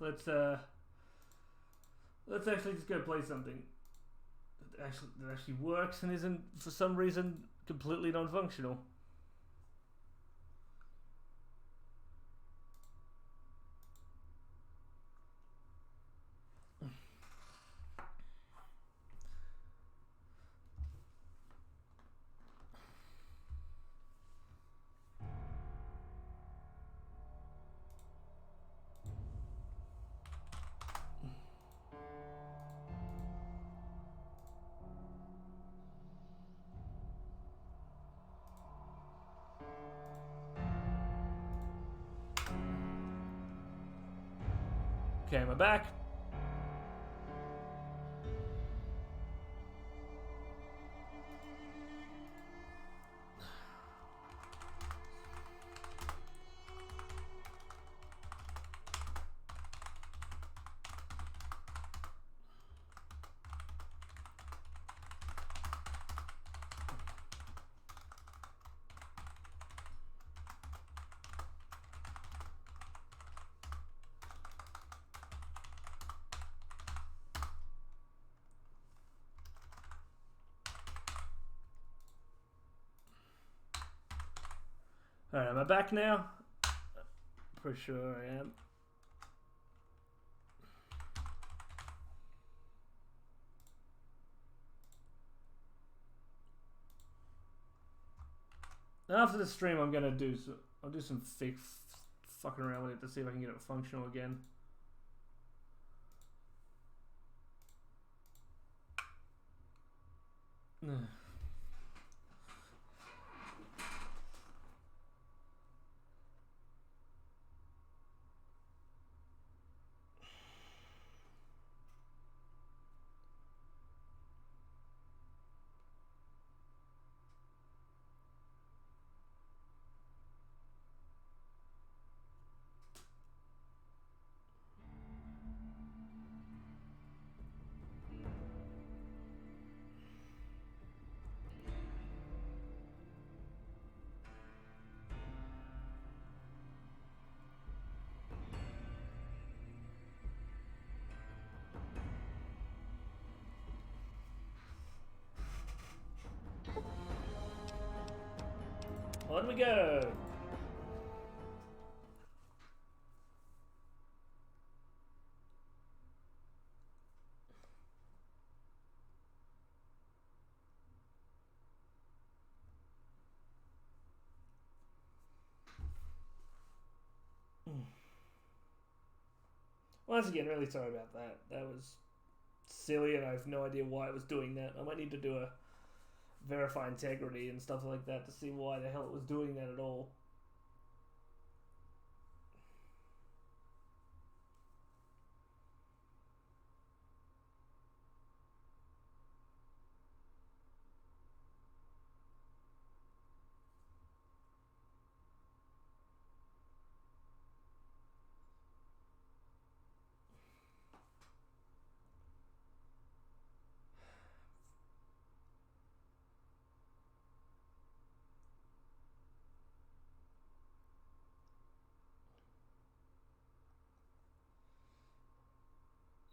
let's actually just go play something that actually works and isn't for some reason completely non-functional. Okay, am I back? Alright, am I back now? Pretty sure I am. After the stream, I'm gonna do some. I'll do some fucking around with it to see if I can get it functional again. On we go. Once again, really sorry about that. That was silly and I have no idea why it was doing that. I might need to do a verify integrity and stuff like that to see why the hell it was doing that at all.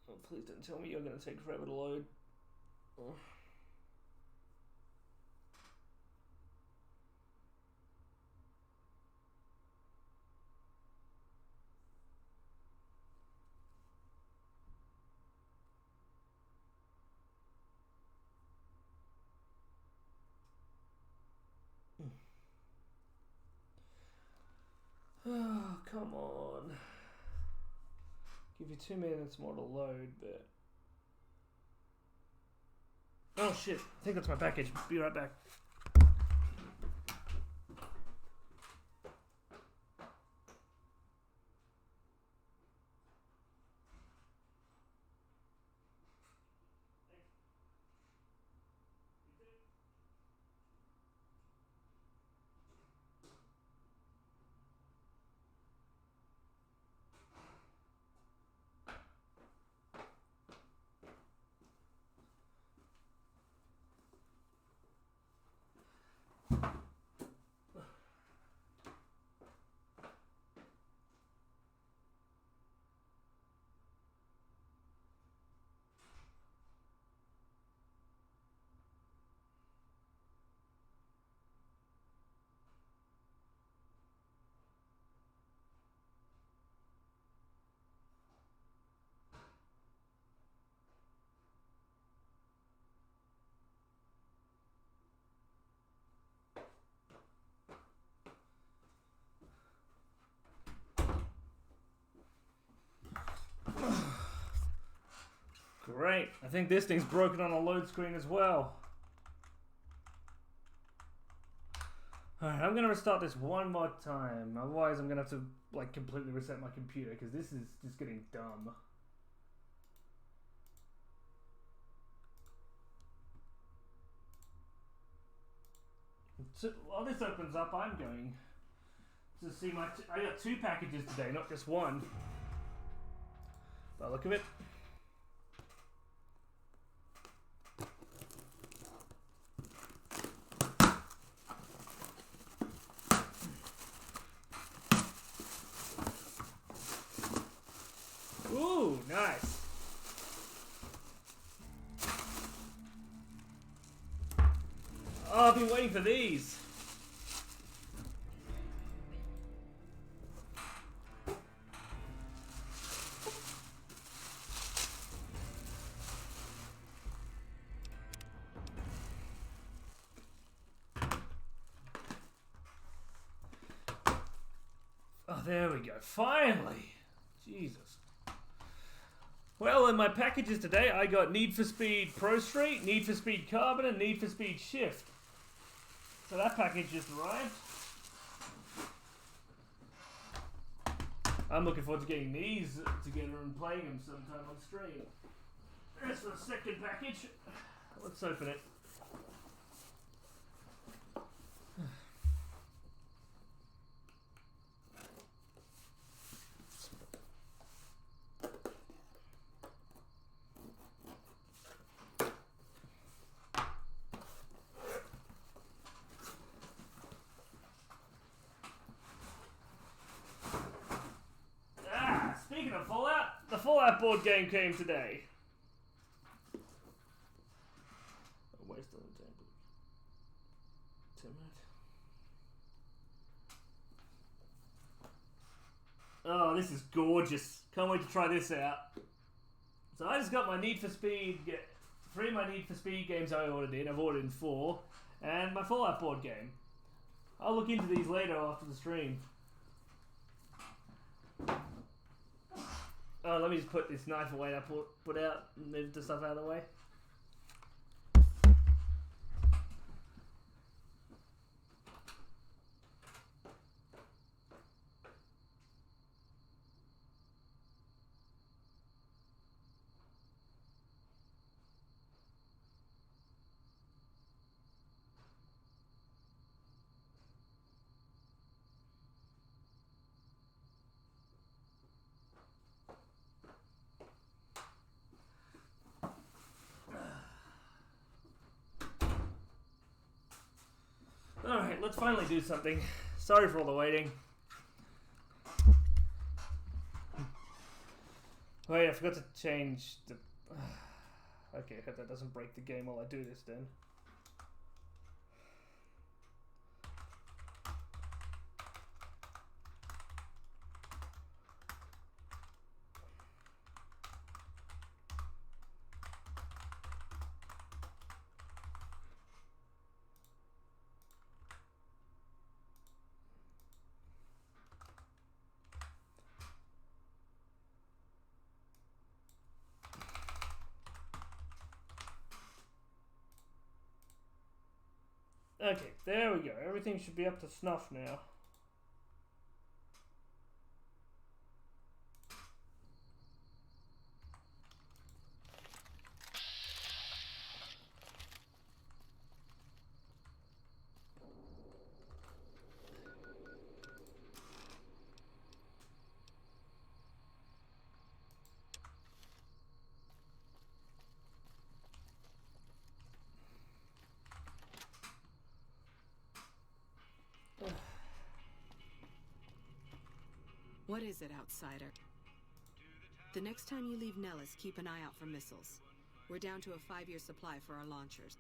Oh, please don't tell me you're going to take forever to load. Oh. Oh, come on. Give you 2 minutes more to load, but... Oh shit, I think that's my package. Be right back. Great. I think this thing's broken on a load screen as well. Alright, I'm gonna restart this one more time. Otherwise, I'm gonna have to like completely reset my computer because this is just getting dumb. So while this opens up, I'm going to see my. I got 2 packages today, not just one. By the look of it. Ooh, nice. Oh, I've been waiting for these. Oh, there we go. Finally. Jesus. Well, in my packages today, I got Need for Speed Pro Street, Need for Speed Carbon, and Need for Speed Shift. So that package just arrived. I'm looking forward to getting these together and playing them sometime on stream. As for the second package, let's open it. Speaking of Fallout, the Fallout board game came today. Oh, where's the example? Oh, this is gorgeous. Can't wait to try this out. So I just got my Need for Speed, 3 of my Need for Speed games I ordered in. I've ordered in 4. And my Fallout board game. I'll look into these later after the stream. Oh, let me just put this knife away I put out and move the stuff out of the way. Alright, let's finally do something. Sorry for all the waiting. Wait, I forgot to change the... Okay, I hope that doesn't break the game while I do this then. Okay, there we go. Everything should be up to snuff now. What is it, outsider? The next time you leave Nellis, keep an eye out for missiles. We're down to a 5-year supply for our launchers.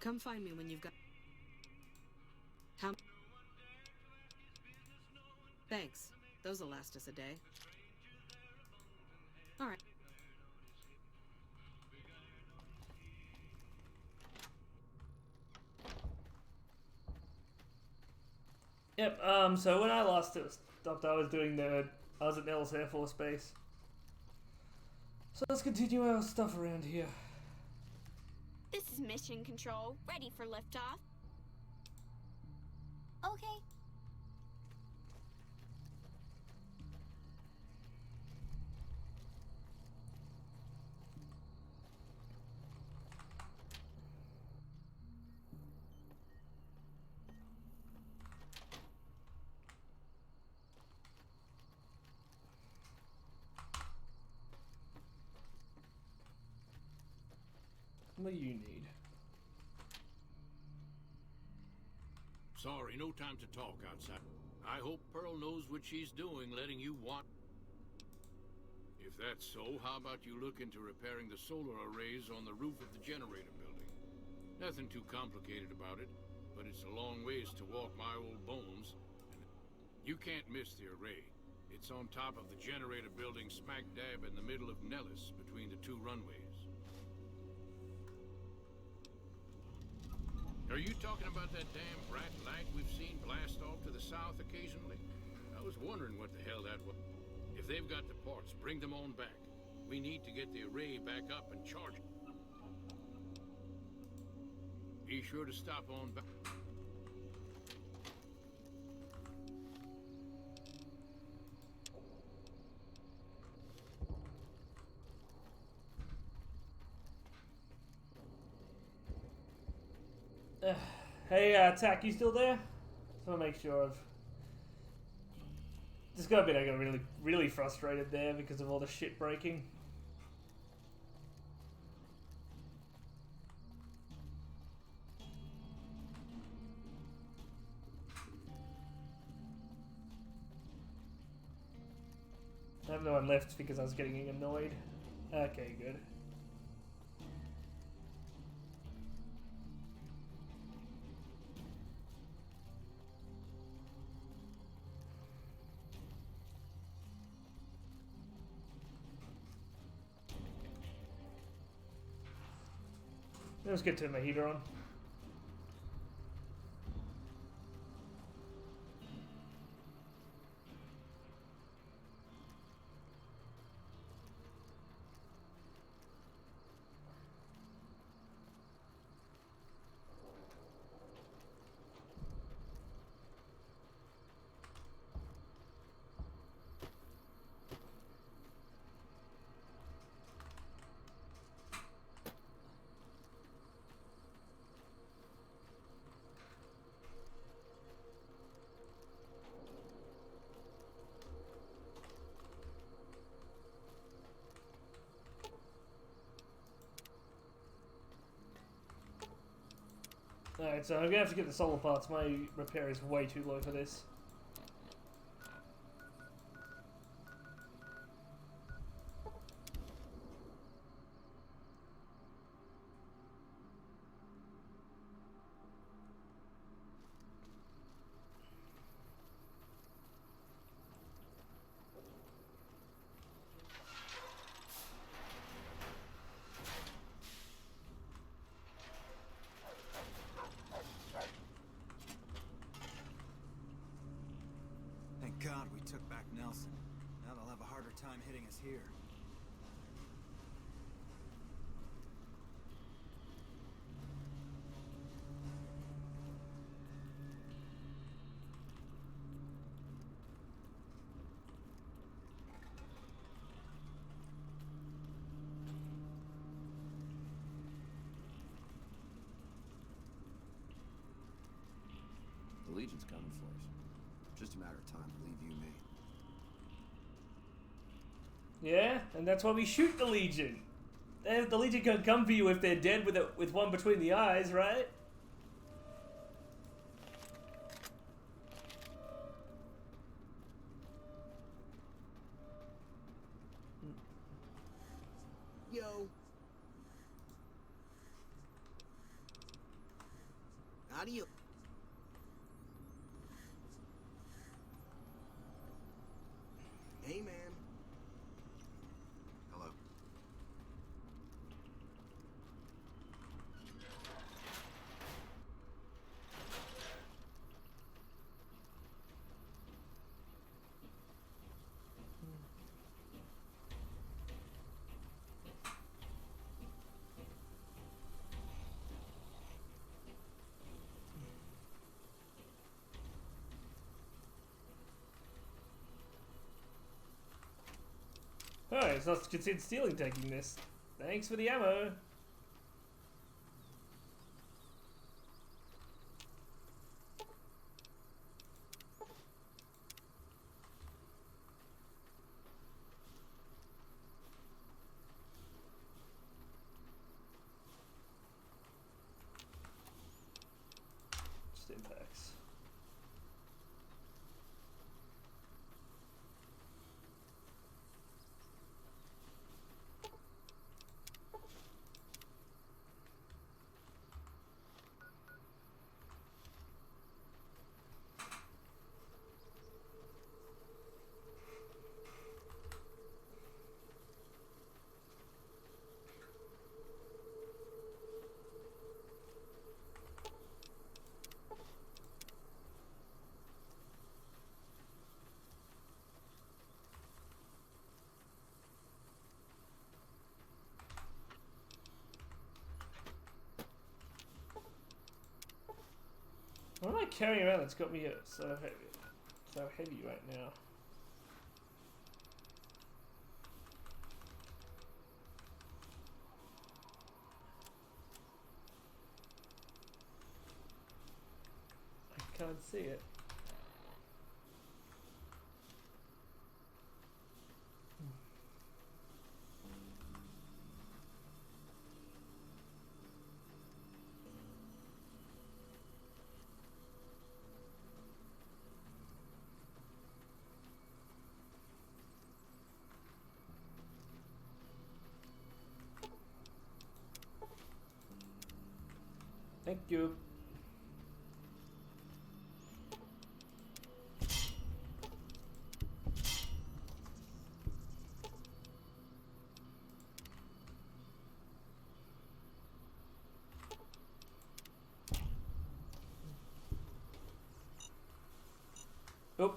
Come find me when you've got... How... Thanks. Those'll last us a day. All right. Yep, so when I last stopped, I was at Nellis Air Force Base. So let's continue our stuff around here. This is Mission Control, ready for liftoff. Okay. What do you need? Sorry, no time to talk outside. I hope Pearl knows what she's doing, letting you want. If that's so, how about you look into repairing the solar arrays on the roof of the generator building? Nothing too complicated about it, but it's a long ways to walk my old bones. And you can't miss the array. It's on top of the generator building smack dab in the middle of Nellis, between the two runways. Are you talking about that damn bright light we've seen blast off to the south occasionally? I was wondering what the hell that was. If they've got the parts, bring them on back. We need to get the array back up and charge it. Be sure to stop on back. Hey, Tack, you still there? Just want to make sure I've... Just got a bit, I got really frustrated there because of all the shit breaking. I have no one left because I was getting annoyed. Okay, good. Let's get to my heater on. Alright, so I'm gonna have to get the solar parts. My repair is way too low for this. God we took back Nelson. Now they'll have a harder time hitting us here. The Legion's coming for us. Just a matter of time, believe you me. Yeah, and that's why we shoot the Legion. The Legion can come for you if they're dead with one between the eyes, right? Yo. How do you... Hey, man. Hello. Oh, it's not considered stealing taking this. Thanks for the ammo. Stimpaks. What am I carrying around that's got me so heavy right now? I can't see it. Thank you. Oh.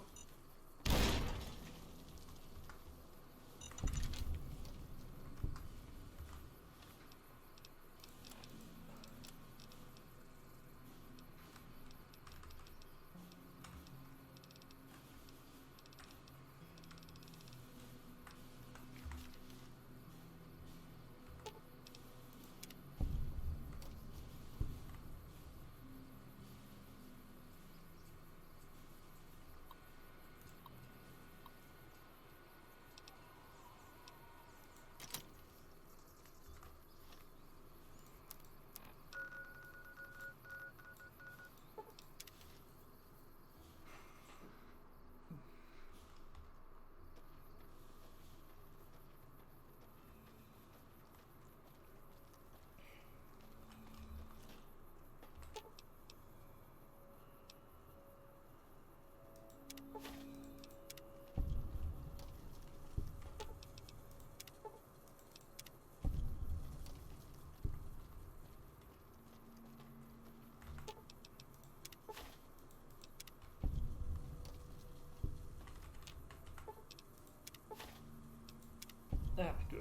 Ah, good.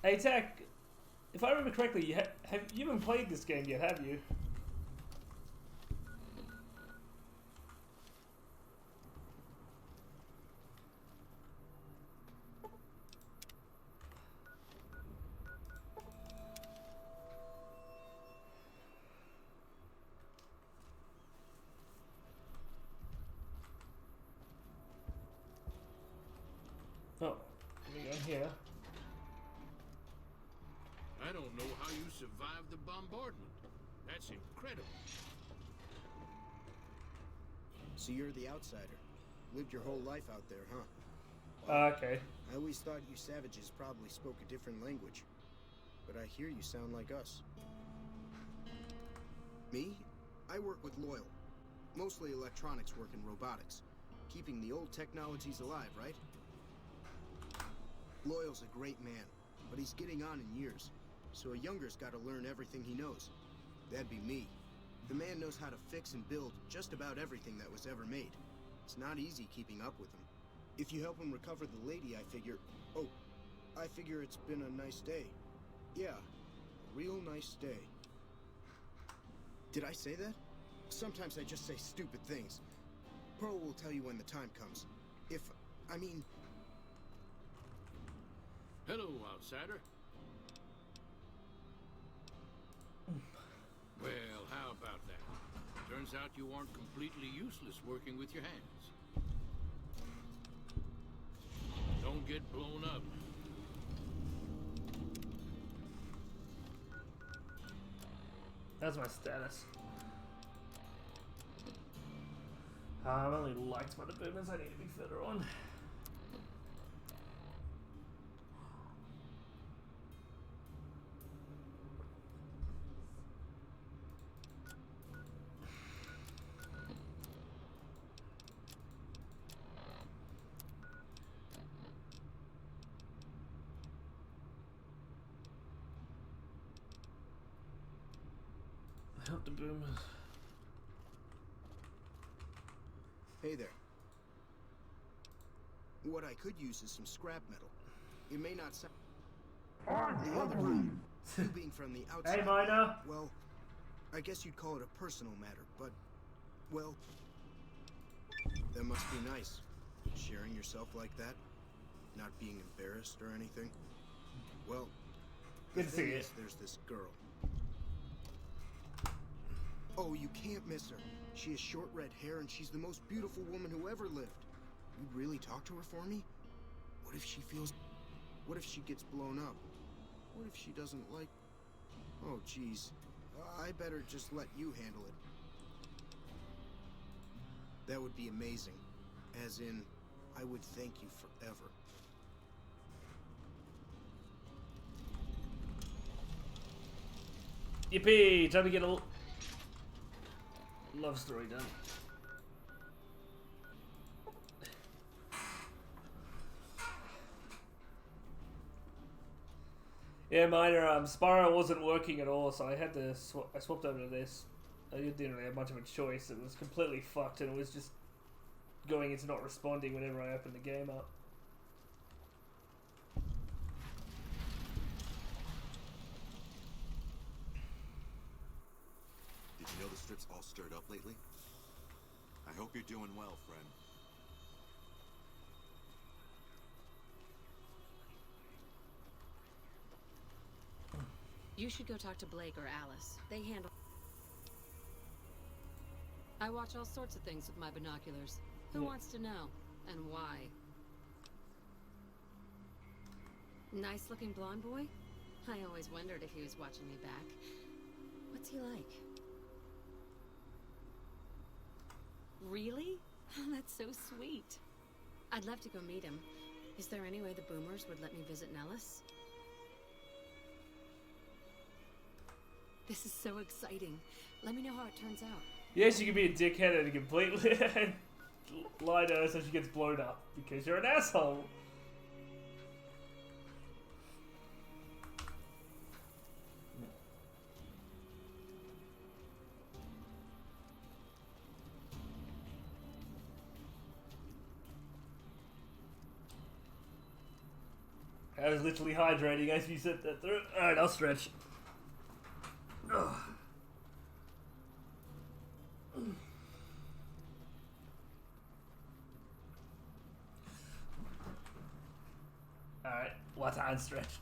Hey, Tack, if I remember correctly, you haven't played this game yet, have you? Oh, let me go here. I don't know how you survived the bombardment. That's incredible. So you're the outsider. Lived your whole life out there, huh? Okay. I always thought you savages probably spoke a different language. But I hear you sound like us. Me? I work with Loyal. Mostly electronics work and robotics. Keeping the old technologies alive, right? Loyal's a great man, but he's getting on in years. So a younger's gotta learn everything he knows. That'd be me. The man knows how to fix and build just about everything that was ever made. It's not easy keeping up with him. If you help him recover the lady, I figure... Oh, I figure it's been a nice day. Yeah, a real nice day. Did I say that? Sometimes I just say stupid things. Pearl will tell you when the time comes. Hello, outsider. Well, how about that? Turns out you aren't completely useless working with your hands. Don't get blown up. That's my status. I'm only liked by the boomers. I need to be further on. Help the boomers. Hey there. What I could use is some scrap metal. It may not sound... The other room, you being from the outside... Hey, Miner! Well, I guess you'd call it a personal matter, but... Well... That must be nice. Sharing yourself like that. Not being embarrassed or anything. Well... Good to see you. There's this girl. Oh, you can't miss her. She has short red hair and she's the most beautiful woman who ever lived. You'd really talk to her for me? What if she feels... What if she gets blown up? What if she doesn't like... Oh, jeez. I better just let you handle it. That would be amazing. As in, I would thank you forever. Yippee! Time to get a love story done. Yeah, Miner, Spyro wasn't working at all, so I had to I swapped over to this. I didn't really have much of a choice. It was completely fucked, and it was just going into not responding whenever I opened the game up. Did you know the strip's all stirred up lately? I hope you're doing well, friend. You should go talk to Blake or Alice. They handle... I watch all sorts of things with my binoculars. Who wants to know? And why? Nice looking blonde boy? I always wondered if he was watching me back. What's he like? Really? That's so sweet. I'd love to go meet him. Is there any way the boomers would let me visit Nellis? This is so exciting. Let me know how it turns out. Yes, you can be a dickhead and completely lie to her so she gets blown up because you're an asshole. I was literally hydrating as you said that through. Alright, I'll stretch. Ugh. Alright, what's hand stretch?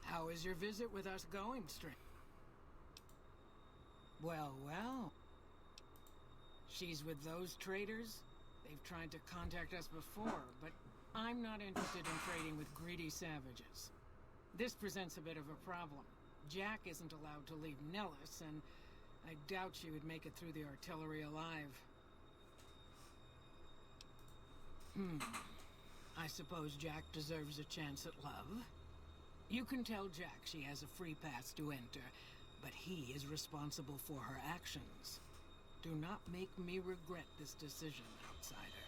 How is your visit with us going, String? Well, well. She's with those traders? They've tried to contact us before, but I'm not interested in trading with greedy savages. This presents a bit of a problem. Jack isn't allowed to leave Nellis, and I doubt she would make it through the artillery alive. I suppose Jack deserves a chance at love. You can tell Jack she has a free pass to enter, but he is responsible for her actions. Do not make me regret this decision, outsider.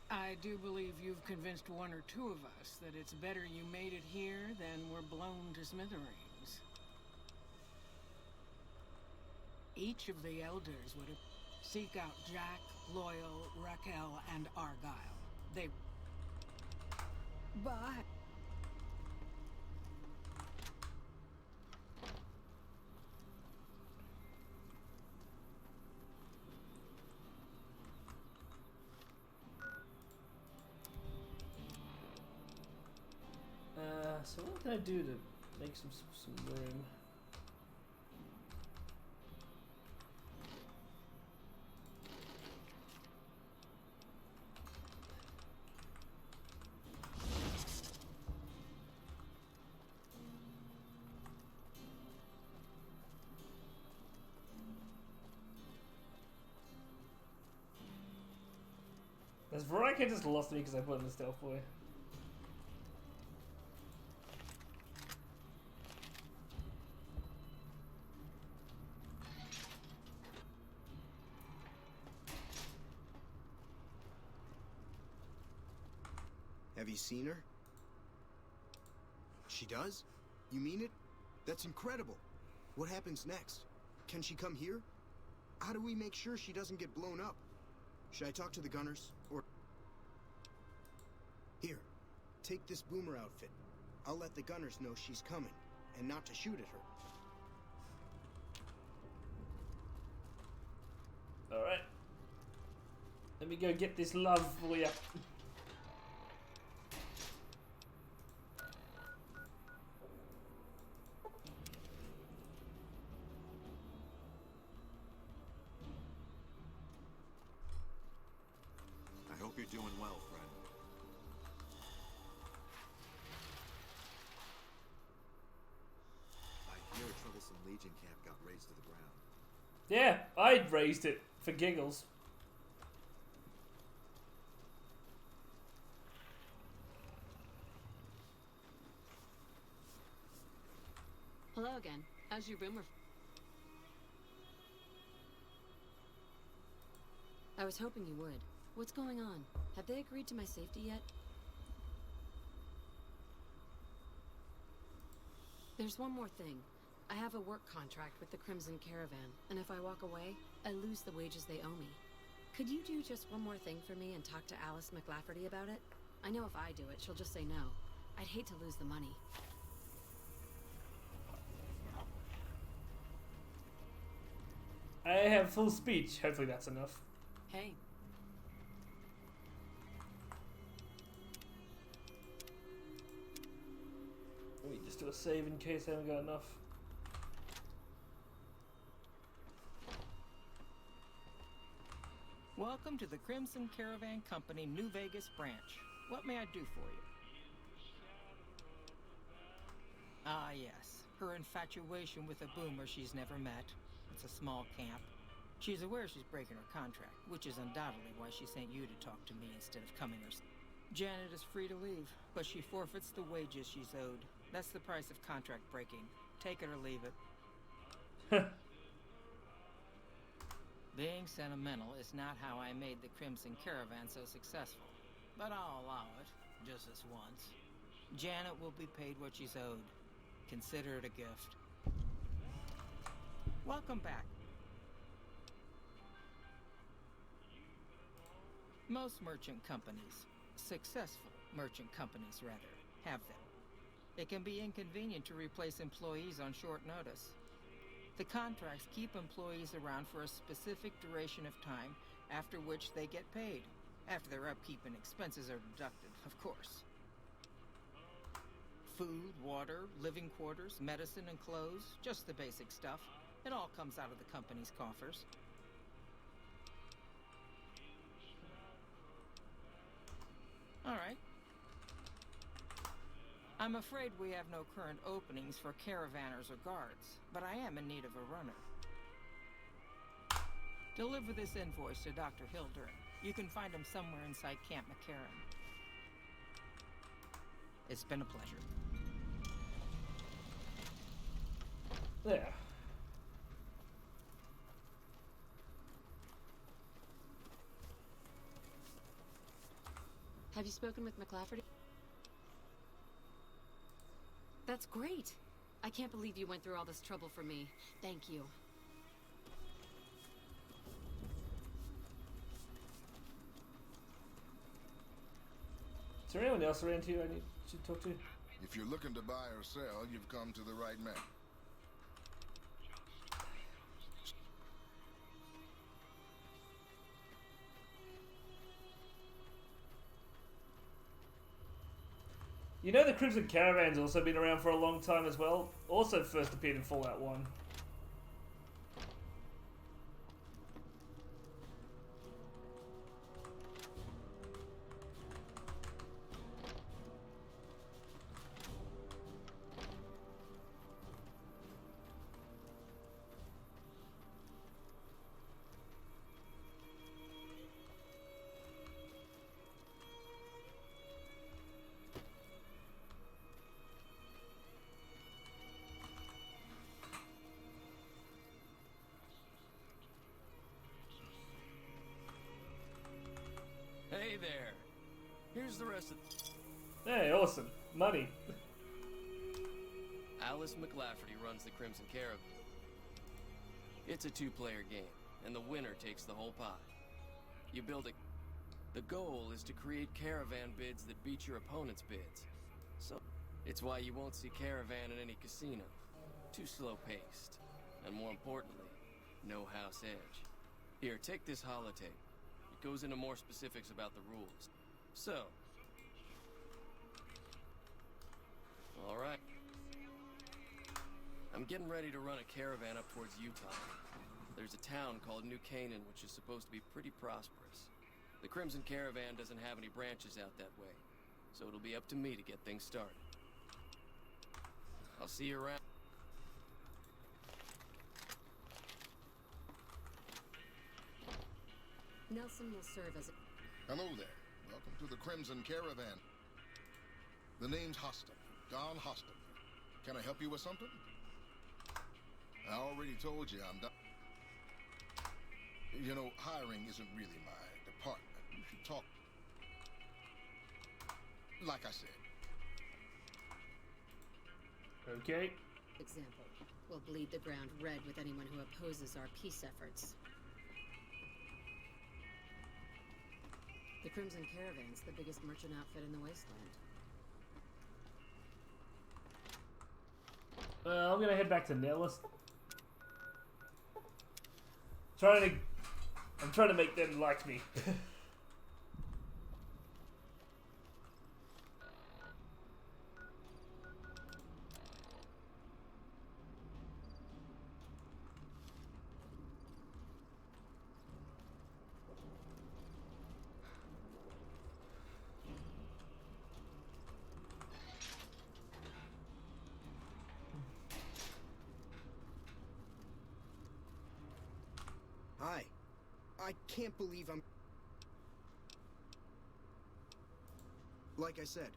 I do believe you've convinced one or two of us that it's better you made it here than were blown to smithereens. Each of the elders would seek out Jack, Loyal, Raquel, and Argyle. They... But... So what can I do to make some room? This Veronica just lost me because I put in the stealth boy. Have you seen her? She does? You mean it? That's incredible. What happens next? Can she come here? How do we make sure she doesn't get blown up? Should I talk to the gunners, or... Here, take this boomer outfit. I'll let the gunners know she's coming, and not to shoot at her. Alright. Let me go get this love for you. I hope you're doing well, friend. I hear a troublesome Legion camp got razed to the ground. Yeah, I raised it for giggles. Hello again. How's your boomer? I was hoping you would. What's going on? Have they agreed to my safety yet? There's one more thing. I have a work contract with the Crimson Caravan, and if I walk away, I lose the wages they owe me. Could you do just one more thing for me and talk to Alice McLafferty about it? I know if I do it, she'll just say no. I'd hate to lose the money. I have full speech. Hopefully that's enough. Hey, Let me just do a save in case I haven't got enough. welcome to the Crimson Caravan Company New Vegas branch. What may I do for you? Ah, yes. Her infatuation with a boomer she's never met. It's a small camp. She's aware she's breaking her contract, which is undoubtedly why she sent you to talk to me instead of coming herself. Janet is free to leave, but she forfeits the wages she's owed. That's the price of contract breaking. Take it or leave it. Being sentimental is not how I made the Crimson Caravan so successful, but I'll allow it, just this once. Janet will be paid what she's owed. Consider it a gift. Welcome back. Most merchant companies, successful merchant companies rather, have them. It can be inconvenient to replace employees on short notice. The contracts keep employees around for a specific duration of time, after which they get paid. After their upkeep and expenses are deducted, of course. Food, water, living quarters, medicine and clothes, just the basic stuff. It all comes out of the company's coffers. All right. I'm afraid we have no current openings for caravanners or guards, but I am in need of a runner. Deliver this invoice to Dr. Hildern. You can find him somewhere inside Camp McCarran. It's been a pleasure. There. Have you spoken with McLafferty? That's great. I can't believe you went through all this trouble for me. Thank you. Is there anyone else around here I need to talk to? If you're looking to buy or sell, you've come to the right man. You know the Crimson Caravan's also been around for a long time as well. Also first appeared in Fallout 1. Hey there. Here's the rest of... Hey, awesome. Money. Alice McLafferty runs the Crimson Caravan. It's a two-player game, and the winner takes the whole pie. You build a... The goal is to create caravan bids that beat your opponent's bids. So, it's why you won't see caravan in any casino. Too slow-paced. And more importantly, no house edge. Here, take this holotape. It goes into more specifics about the rules. So... Alright. I'm getting ready to run a caravan up towards Utah. There's a town called New Canaan which is supposed to be pretty prosperous. The Crimson Caravan doesn't have any branches out that way, so it'll be up to me to get things started. I'll see you around. Nelson will serve as a... Hello there. Welcome to the Crimson Caravan. The name's Hoston. Don Hoston. Can I help you with something? I already told you I'm done. You know, hiring isn't really my department. You should talk. Like I said. Okay. Example. Will bleed the ground red with anyone who opposes our peace efforts. The Crimson Caravan's the biggest merchant outfit in the wasteland. I'm gonna head back to Nellis. I'm trying to make them like me. Hi. I can't believe I'm... Like I said.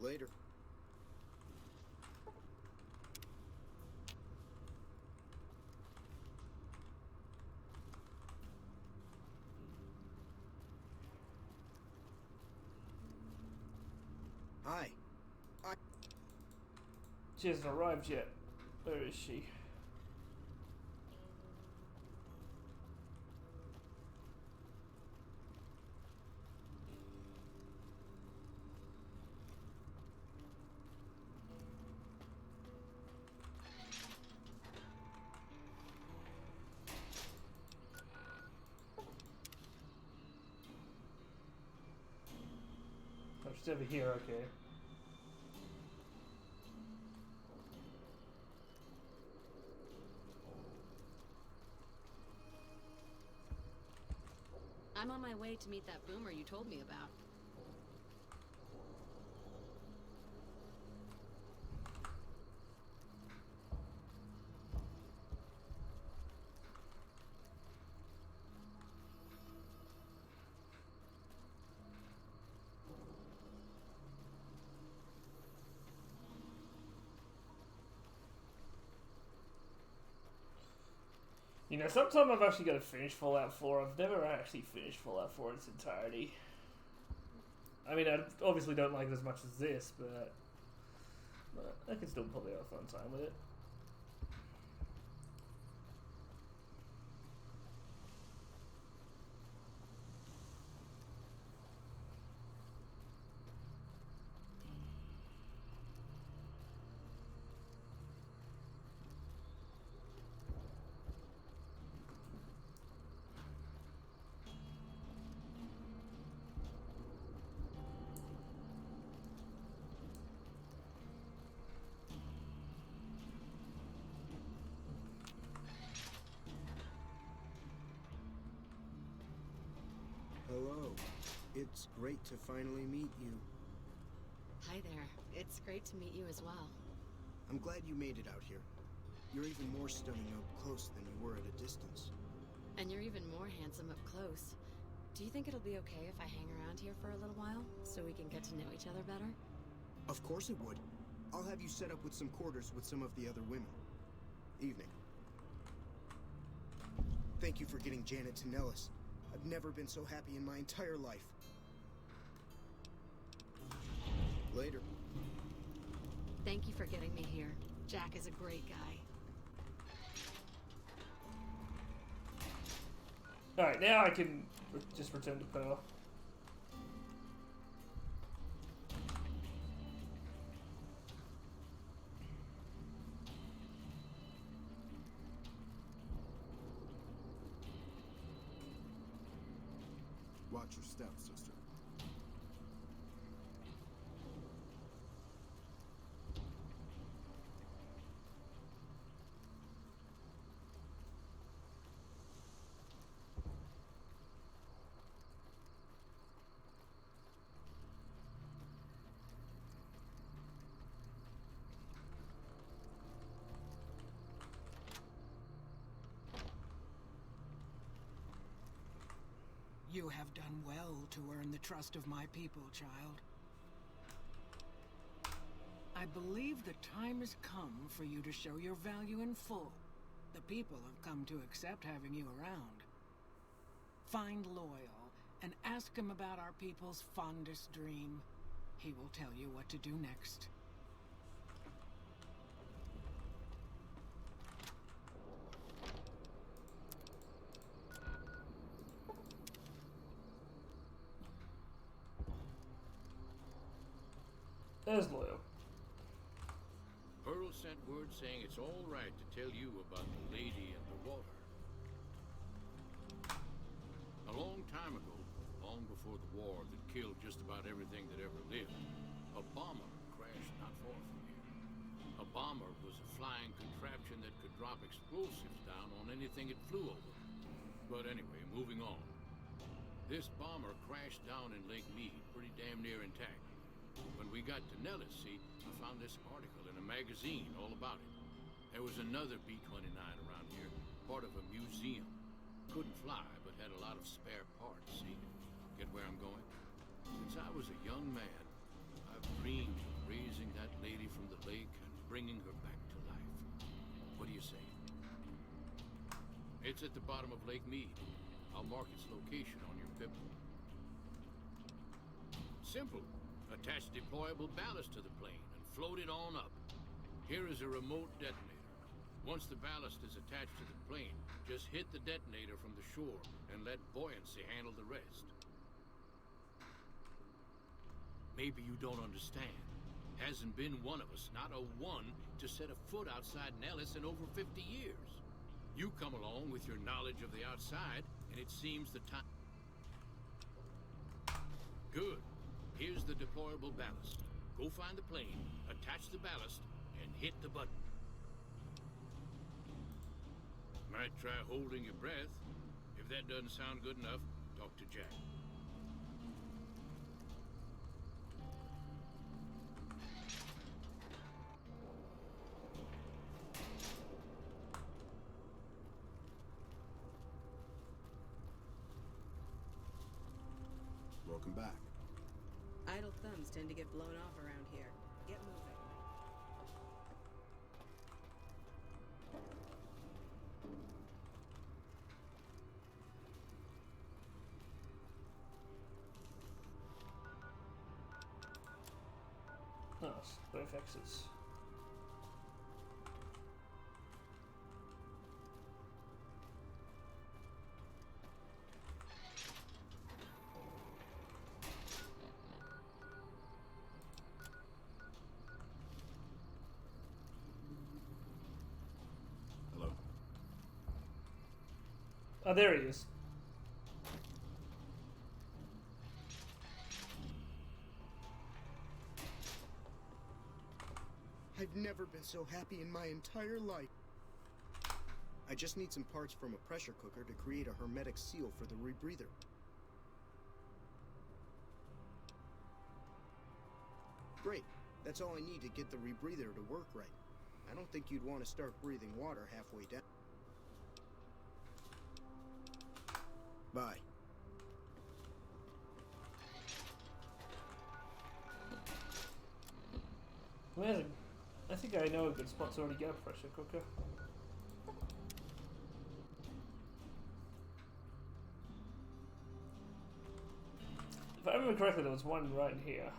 Later. Hi. She hasn't arrived yet. Where is she? Oh, she's over here, okay. I'm on my way to meet that boomer you told me about. You know, sometime I've actually got to finish Fallout 4. I've never actually finished Fallout 4 in its entirety. I mean, I obviously don't like it as much as this, but I can still probably have a fun time with it. It's great to finally meet you. Hi there. It's great to meet you as well. I'm glad you made it out here. You're even more stunning up close than you were at a distance. And you're even more handsome up close. Do you think it'll be okay if I hang around here for a little while, so we can get to know each other better? Of course it would. I'll have you set up with some quarters with some of the other women. Evening. Thank you for getting Janet to Nellis. I've never been so happy in my entire life. Later. Thank you for getting me here. Jack is a great guy. Alright, now I can just return to Pearl. Watch your step, sister. You have done well to earn the trust of my people, child. I believe the time has come for you to show your value in full. The people have come to accept having you around. Find Loyal and ask him about our people's fondest dream. He will tell you what to do next. There's Loyal. Pearl sent word saying it's all right to tell you about the lady in the water. A long time ago, long before the war that killed just about everything that ever lived, a bomber crashed not far from here. A bomber was a flying contraption that could drop explosives down on anything it flew over. But anyway, moving on. This bomber crashed down in Lake Mead, pretty damn near intact. When we got to Nellis, see, I found this article in a magazine all about it. There was another B-29 around here, part of a museum. Couldn't fly, but had a lot of spare parts, see? Get where I'm going? Since I was a young man, I've dreamed of raising that lady from the lake and bringing her back to life. What do you say? It's at the bottom of Lake Mead. I'll mark its location on your pip. Simple. Attach deployable ballast to the plane and float it on up. Here is a remote detonator. Once the ballast is attached to the plane, just hit the detonator from the shore and let buoyancy handle the rest. Maybe you don't understand. Hasn't been one of us, not a one, to set a foot outside Nellis in over 50 years. You come along with your knowledge of the outside, and it seems the time... Good. Here's the deployable ballast. Go find the plane, attach the ballast, and hit the button. Might try holding your breath. If that doesn't sound good enough, talk to Jack. Welcome back. Idle thumbs tend to get blown off around here. Get moving. Nice. Both exits. Hello. Oh, there he is. I've never been so happy in my entire life. I just need some parts from a pressure cooker to create a hermetic seal for the rebreather. Great. That's all I need to get the rebreather to work right. I don't think you'd want to start breathing water halfway down. Bye. Amazing. I think I know a good spot to already get a pressure cooker. If I remember correctly, there was one right in here.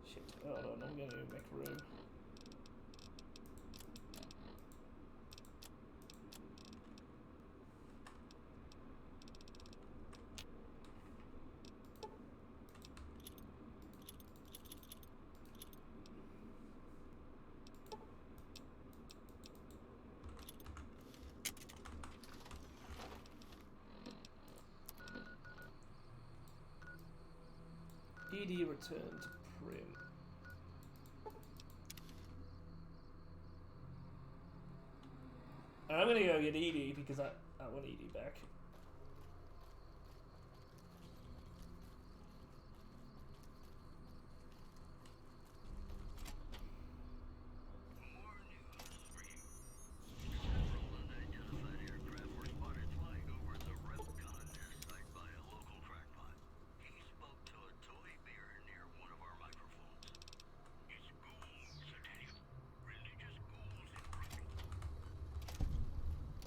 Shit, hold on, I'm gonna make room. ED return to prim. And I'm gonna go get ED because I want ED back.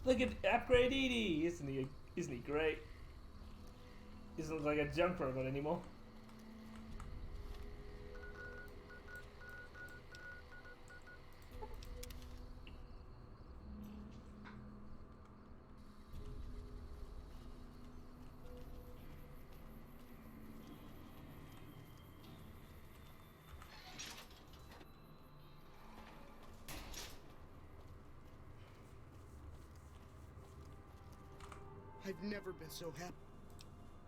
Look at upgrade Edie, isn't he great? He doesn't look like a junk robot anymore. I've never been so happy.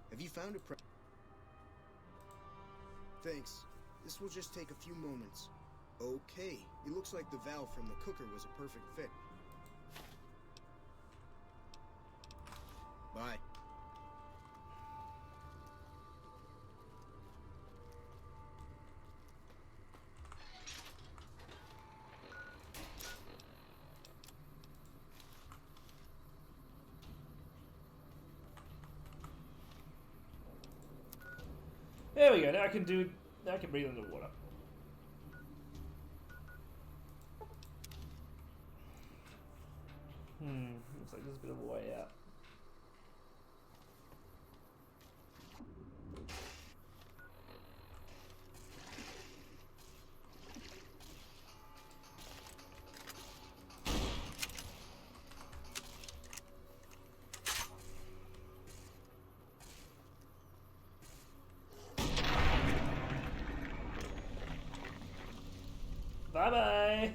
Have you found a Thanks. This will just take a few moments. Okay. It looks like the valve from the cooker was a perfect fit. Bye. There we go. Now I can breathe underwater. Looks like there's a bit of a way out. Bye-bye!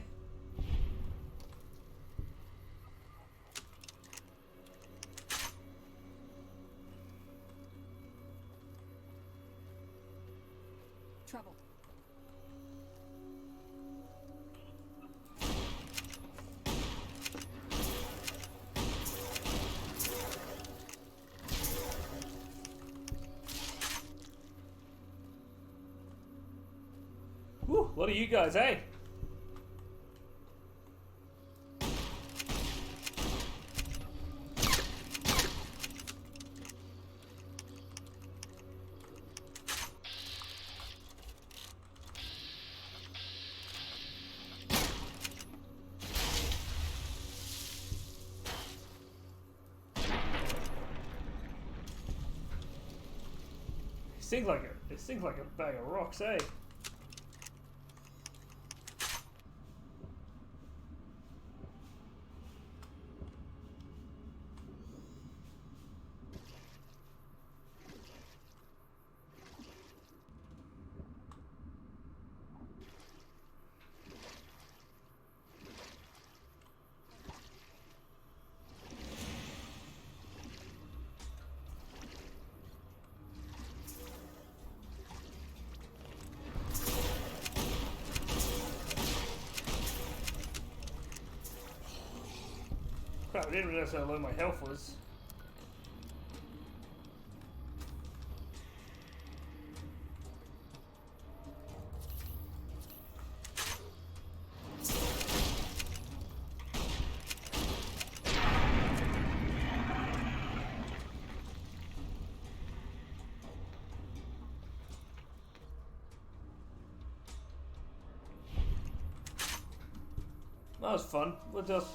Trouble. Whew, what are you guys, eh? It sings like a bag of rocks, eh? I didn't realize how low my health was. That was fun. What else?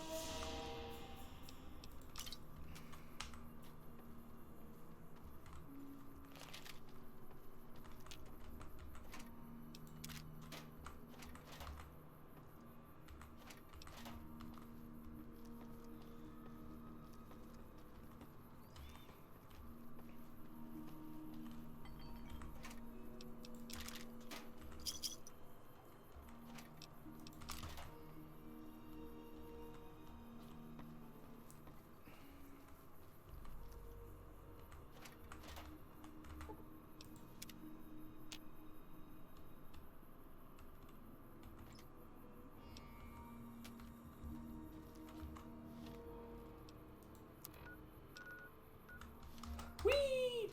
Whee!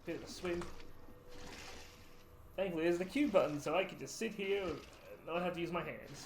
Bit of a swim. Thankfully there's the Q button, so I can just sit here and not have to use my hands.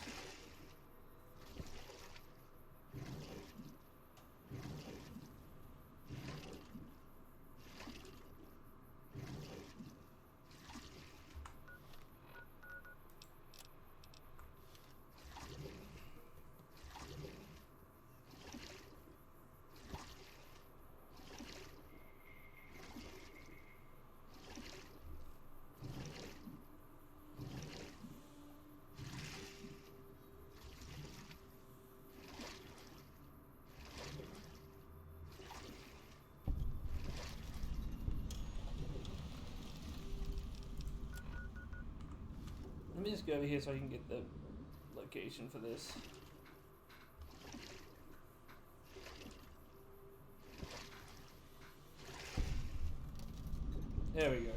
Let me just go over here so I can get the location for this. There we go.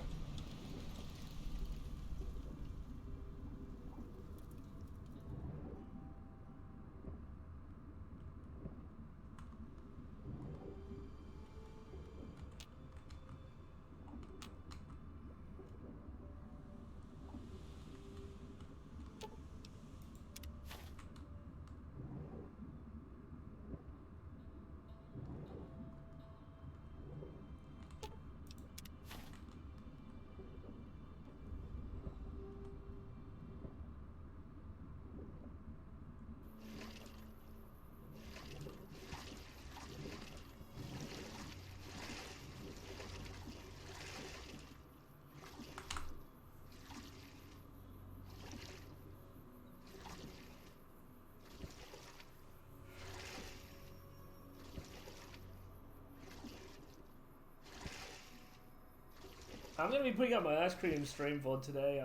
I'm going to be putting up my ice cream stream VOD today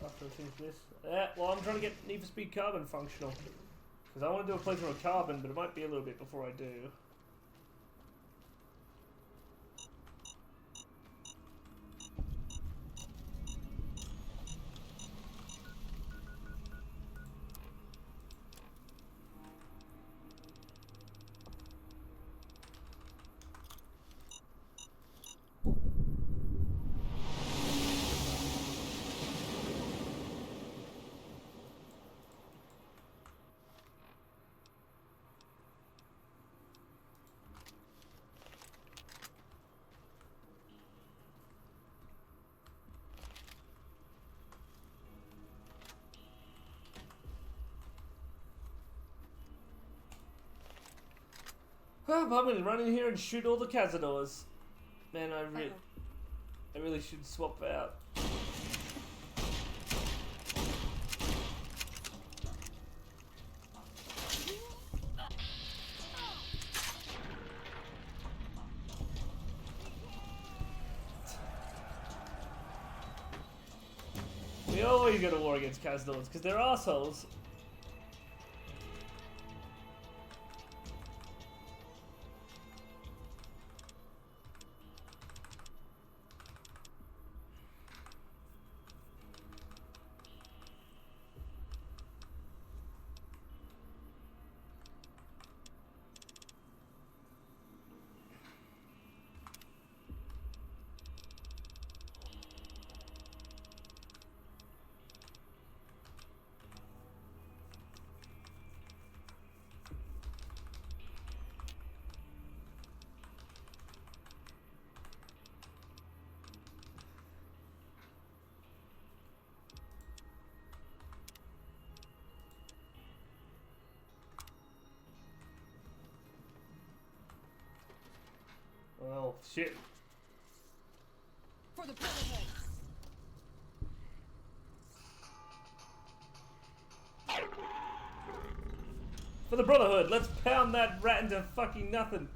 after I finish this. Well, I'm trying to get Need for Speed Carbon functional. Because I want to do a playthrough of Carbon, but it might be a little bit before I do. I'm going to run in here and shoot all the cazadors. Man, I really should swap out. We always go to war against cazadors because they're assholes. Oh, shit. For the Brotherhood. For the Brotherhood, let's pound that rat into fucking nothing.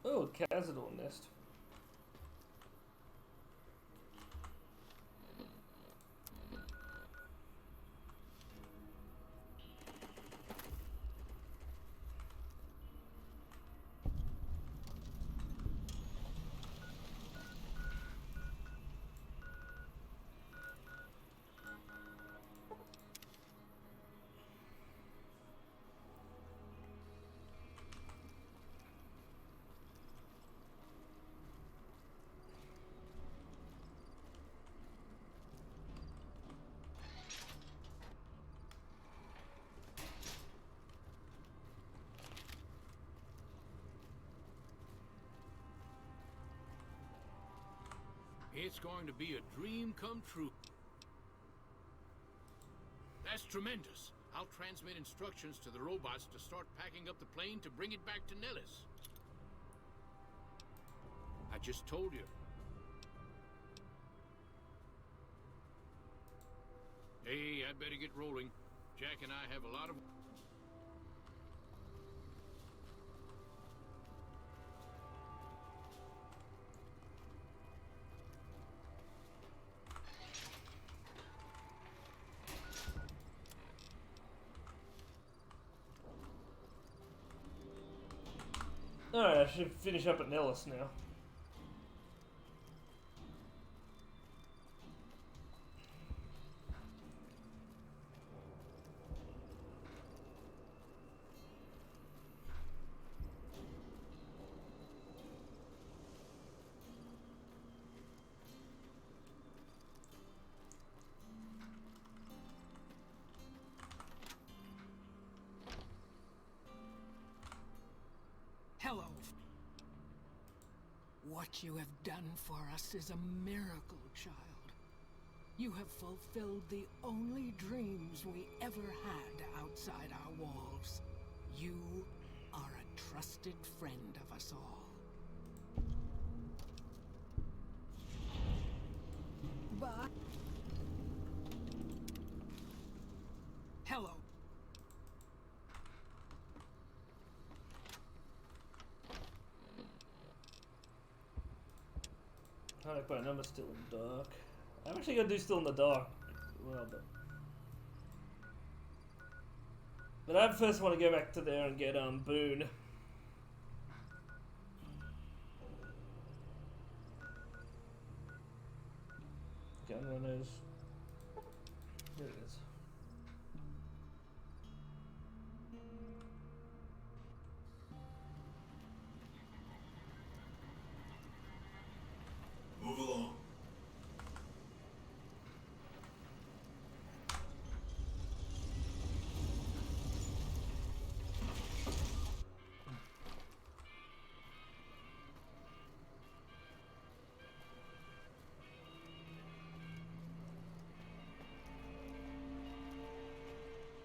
Oh, Cazador nest. It's going to be a dream come true. That's tremendous. I'll transmit instructions to the robots to start packing up the plane to bring it back to Nellis. I just told you. Hey, I'd better get rolling. Jack and I have a lot of... Alright, I should finish up at Nellis now. Hello. What you have done for us is a miracle, child. You have fulfilled the only dreams we ever had outside our walls. You are a trusted friend of us all. But... Hello. Alright, but I'm still in the dark. I'm actually gonna do still in the dark. Well, but I first want to go back to there and get Boone. Gun runners. Here it is. Move along.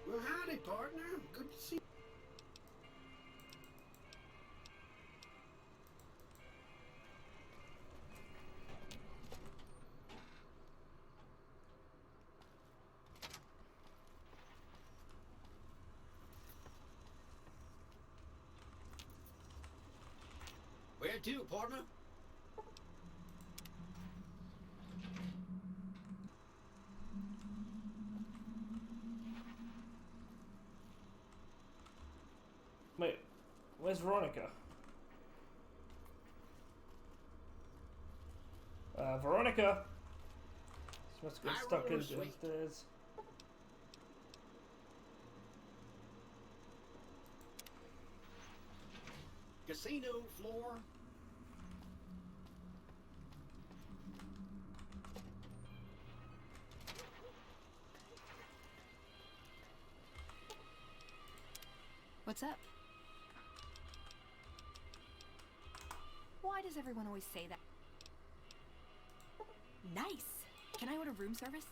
Well, howdy, partner. Good to see you. Where to, partner? Where's Veronica? Veronica! She must get stuck in downstairs. Casino floor. What's up? Why does everyone always say that? Nice! Can I order room service?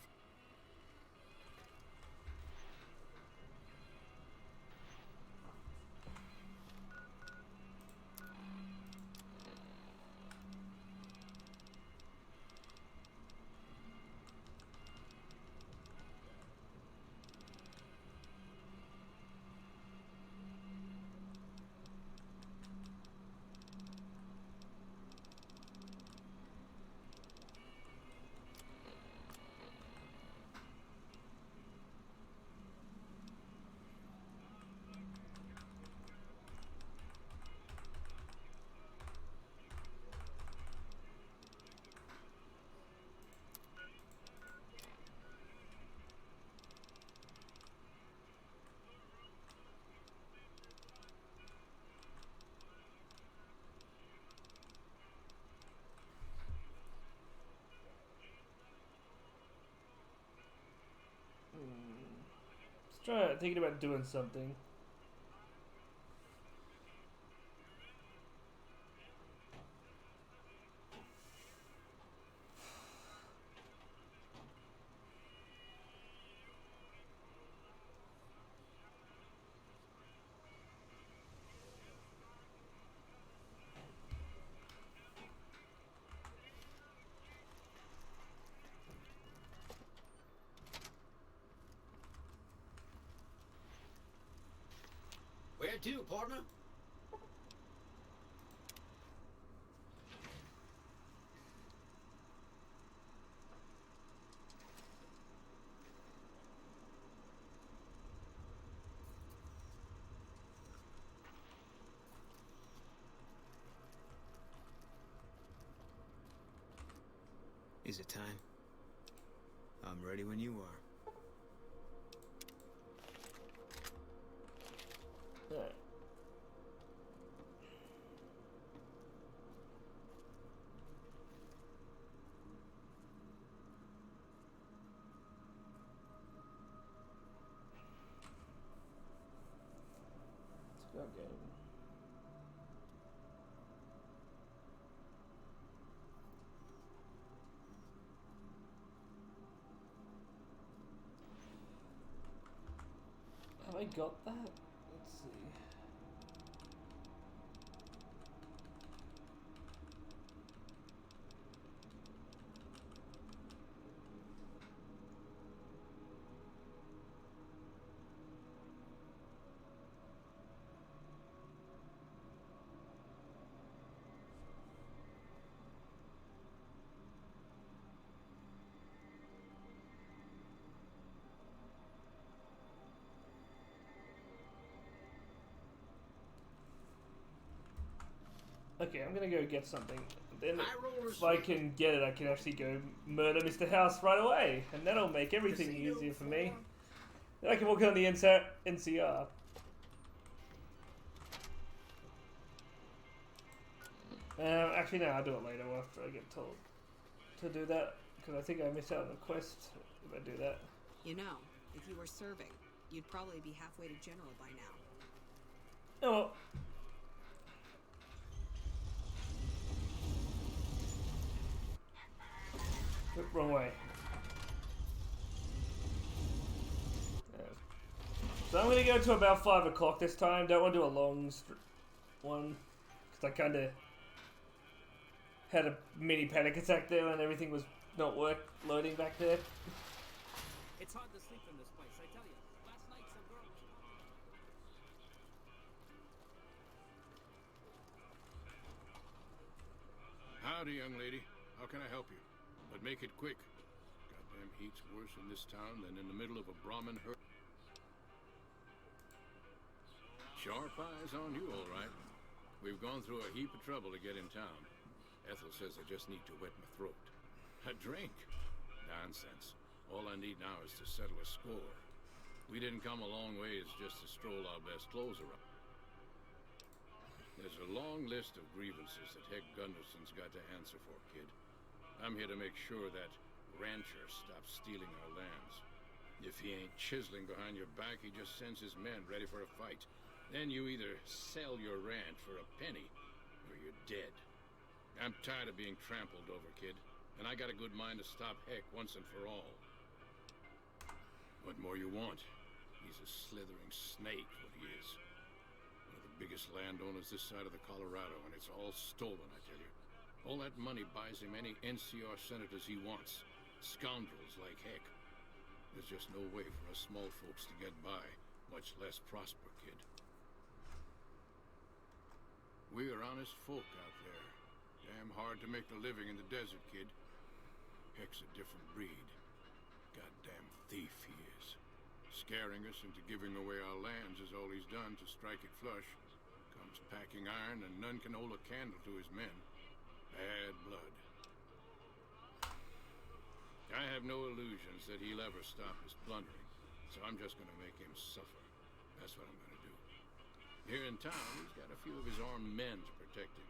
Thinking about doing something. Where to, partner? Is it time? I'm ready when you are. Alright. Let's go again. Have I got that? Let's see. Okay, I'm gonna go get something. Then if I can get it, I can actually go murder Mr. House right away. And that'll make everything easier for me. Then I can walk on the NCR. Actually, no, I'll do it later after I get told to do that. Because I think I miss out on a quest if I do that. You know, if you were serving, you'd probably be halfway to General by now. Oh well. Wrong way. Yeah. So I'm gonna go to about 5 o'clock this time. Don't want to do a long one because I kind of had a mini panic attack there and everything was not loading back there. It's hard to sleep in this place, I tell you. Last night some girl was... Howdy, young lady. How can I help you? But make it quick. Goddamn heat's worse in this town than in the middle of a Brahmin herd. Sharp eyes on you, all right. We've gone through a heap of trouble to get in town. Ethel says I just need to wet my throat. A drink? Nonsense. All I need now is to settle a score. We didn't come a long ways just to stroll our best clothes around. There's a long list of grievances that Heck Gunderson's got to answer for, kid. I'm here to make sure that rancher stops stealing our lands. If he ain't chiseling behind your back, he just sends his men ready for a fight. Then you either sell your ranch for a penny, or you're dead. I'm tired of being trampled over, kid, and I got a good mind to stop Heck once and for all. What more you want? He's a slithering snake, what he is. One of the biggest landowners this side of the Colorado, and it's all stolen, I tell you. All that money buys him any NCR senators he wants. Scoundrels like Heck. There's just no way for us small folks to get by, much less prosper, kid. We are honest folk out there. Damn hard to make a living in the desert, kid. Heck's a different breed. Goddamn thief he is. Scaring us into giving away our lands is all he's done to strike it flush. Comes packing iron and none can hold a candle to his men. Bad blood. I have no illusions that he'll ever stop his plundering, so I'm just gonna make him suffer. That's what I'm gonna do. Here in town, he's got a few of his armed men to protect him.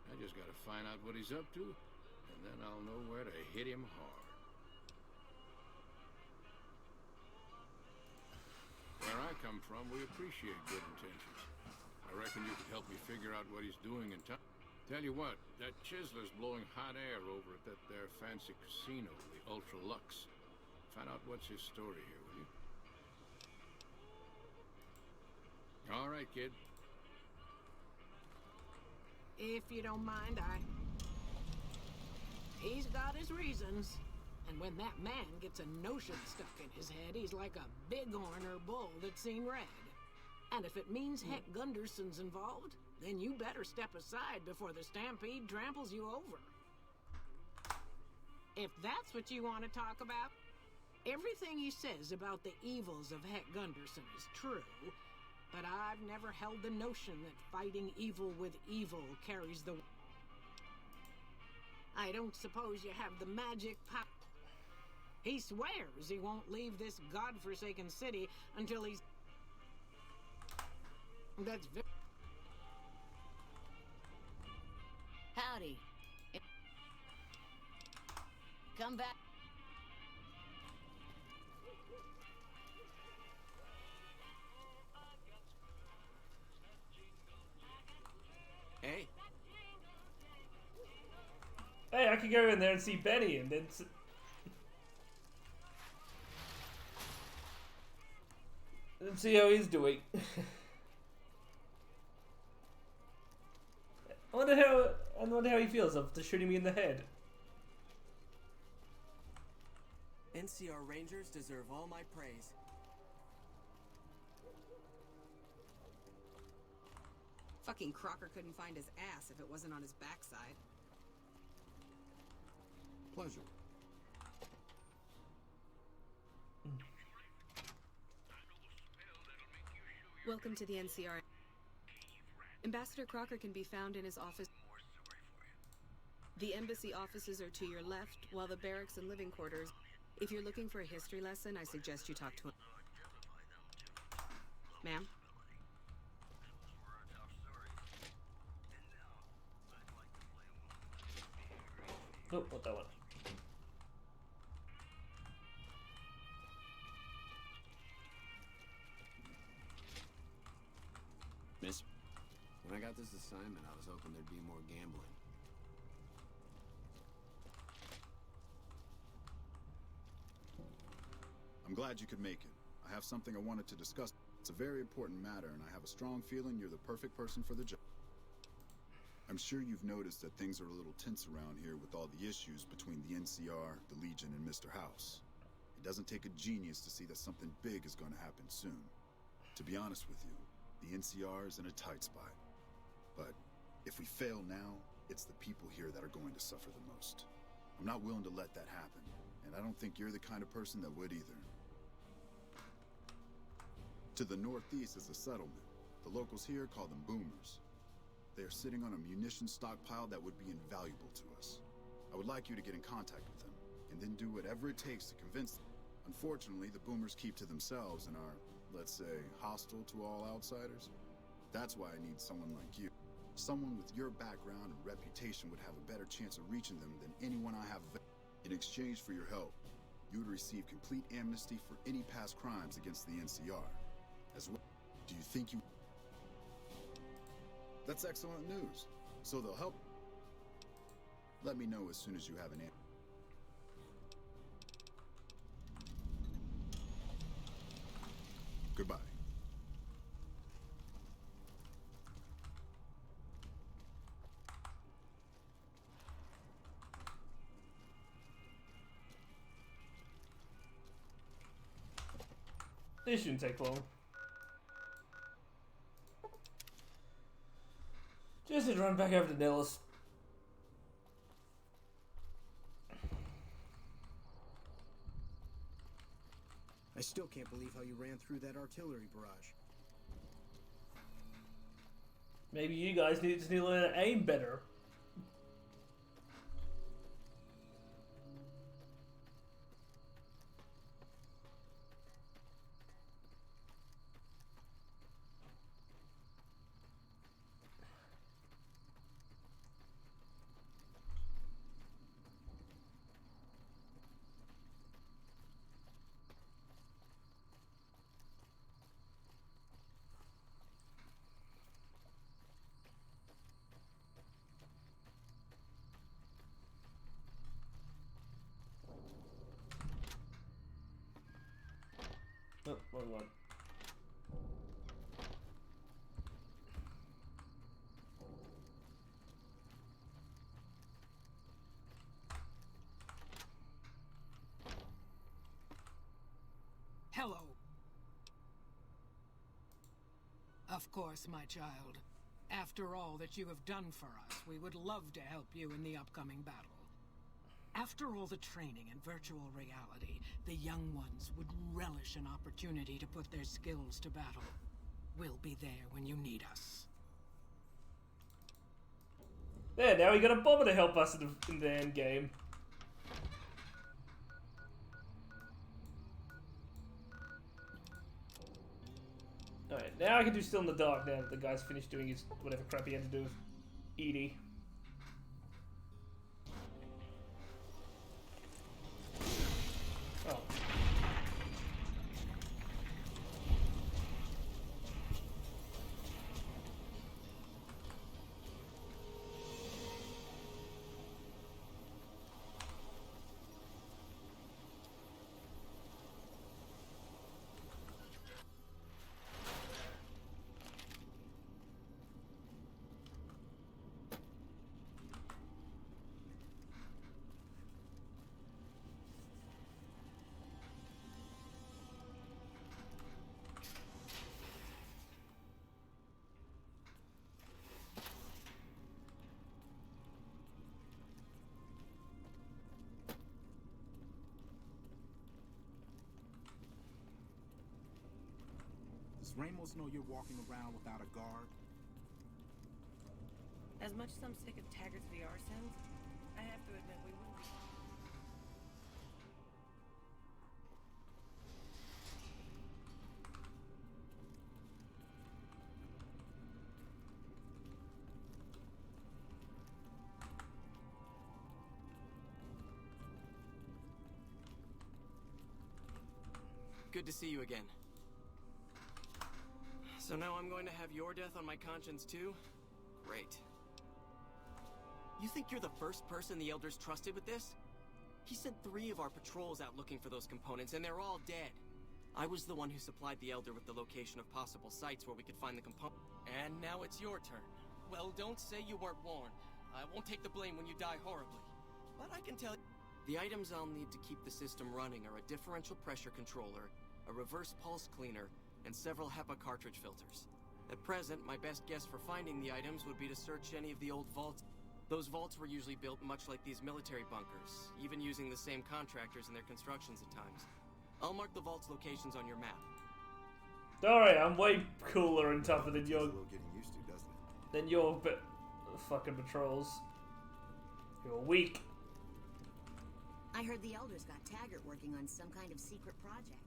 I just gotta find out what he's up to, and then I'll know where to hit him hard. Where I come from, we appreciate good intentions. I reckon you could help me figure out what he's doing in town. Tell you what, that chiseler's blowing hot air over at that there fancy casino, the Ultra Lux. Find out what's his story here, will you? All right, kid. If you don't mind, He's got his reasons. And when that man gets a notion stuck in his head, he's like a bighorn or bull that's seen red. And if it means Heck Gunderson's involved, then you better step aside before the stampede tramples you over. If that's what you want to talk about, everything he says about the evils of Heck Gunderson is true, but I've never held the notion that fighting evil with evil carries the... I don't suppose you have the magic pop. He swears he won't leave this godforsaken city until he's... That's very... Howdy. Come back. Hey. Hey, I could go in there and see Benny and then... and see how he's doing. I wonder how he feels after shooting me in the head. NCR Rangers deserve all my praise. Fucking Crocker couldn't find his ass if it wasn't on his backside. Pleasure. Welcome to the NCR. Ambassador Crocker can be found in his office. The embassy offices are to your left, while the barracks and living quarters. If you're looking for a history lesson, I suggest you talk to him. Ma'am? Nope, not that one. Miss, when I got this assignment, I was hoping there'd be more gambling. I'm glad you could make it. I have something I wanted to discuss. It's a very important matter, and I have a strong feeling you're the perfect person for the job. I'm sure you've noticed that things are a little tense around here with all the issues between the NCR, the Legion, and Mr. House. It doesn't take a genius to see that something big is going to happen soon. To be honest with you, the NCR is in a tight spot. But if we fail now, it's the people here that are going to suffer the most. I'm not willing to let that happen, and I don't think you're the kind of person that would either. To the northeast is a settlement. The locals here call them boomers. They are sitting on a munition stockpile that would be invaluable to us. I would like you to get in contact with them, and then do whatever it takes to convince them. Unfortunately, the boomers keep to themselves and are, let's say, hostile to all outsiders. That's why I need someone like you. Someone with your background and reputation would have a better chance of reaching them than anyone I have. In exchange for your help, you would receive complete amnesty for any past crimes against the NCR. As well, do you think you... That's excellent news. So they'll help. Let me know as soon as you have an answer. Goodbye. This shouldn't take long. Just need to run back over to Nellis. I still can't believe how you ran through that artillery barrage. Maybe you guys just need to learn to aim better. Oh, wrong one. Hello. Of course, my child. After all that you have done for us, we would love to help you in the upcoming battle. After all the training in virtual reality, the young ones would relish an opportunity to put their skills to battle. We'll be there when you need us. There, now we got a bomber to help us in the end game. Alright, now I can do Still in the Dark now that the guy's finished doing his whatever crap he had to do with Edie. Oh. Does Ramos know you're walking around without a guard? As much as I'm sick of Taggart's VR sins, I have to admit we will be. Good to see you again. So now I'm going to have your death on my conscience too? Great. You think you're the first person the Elders trusted with this? He sent 3 of our patrols out looking for those components, and they're all dead. I was the one who supplied the Elder with the location of possible sites where we could find the component. And now it's your turn. Well, don't say you weren't warned. I won't take the blame when you die horribly. But I can tell you, the items I'll need to keep the system running are a differential pressure controller, a reverse pulse cleaner, and several HEPA cartridge filters. At present, my best guess for finding the items would be to search any of the old vaults. Those vaults were usually built much like these military bunkers, even using the same contractors in their constructions at times. I'll mark the vault's locations on your map. Alright, I'm way cooler and tougher than you. A little getting used to, doesn't it? then you're fucking patrols. You're weak. I heard the Elders got Taggart working on some kind of secret project.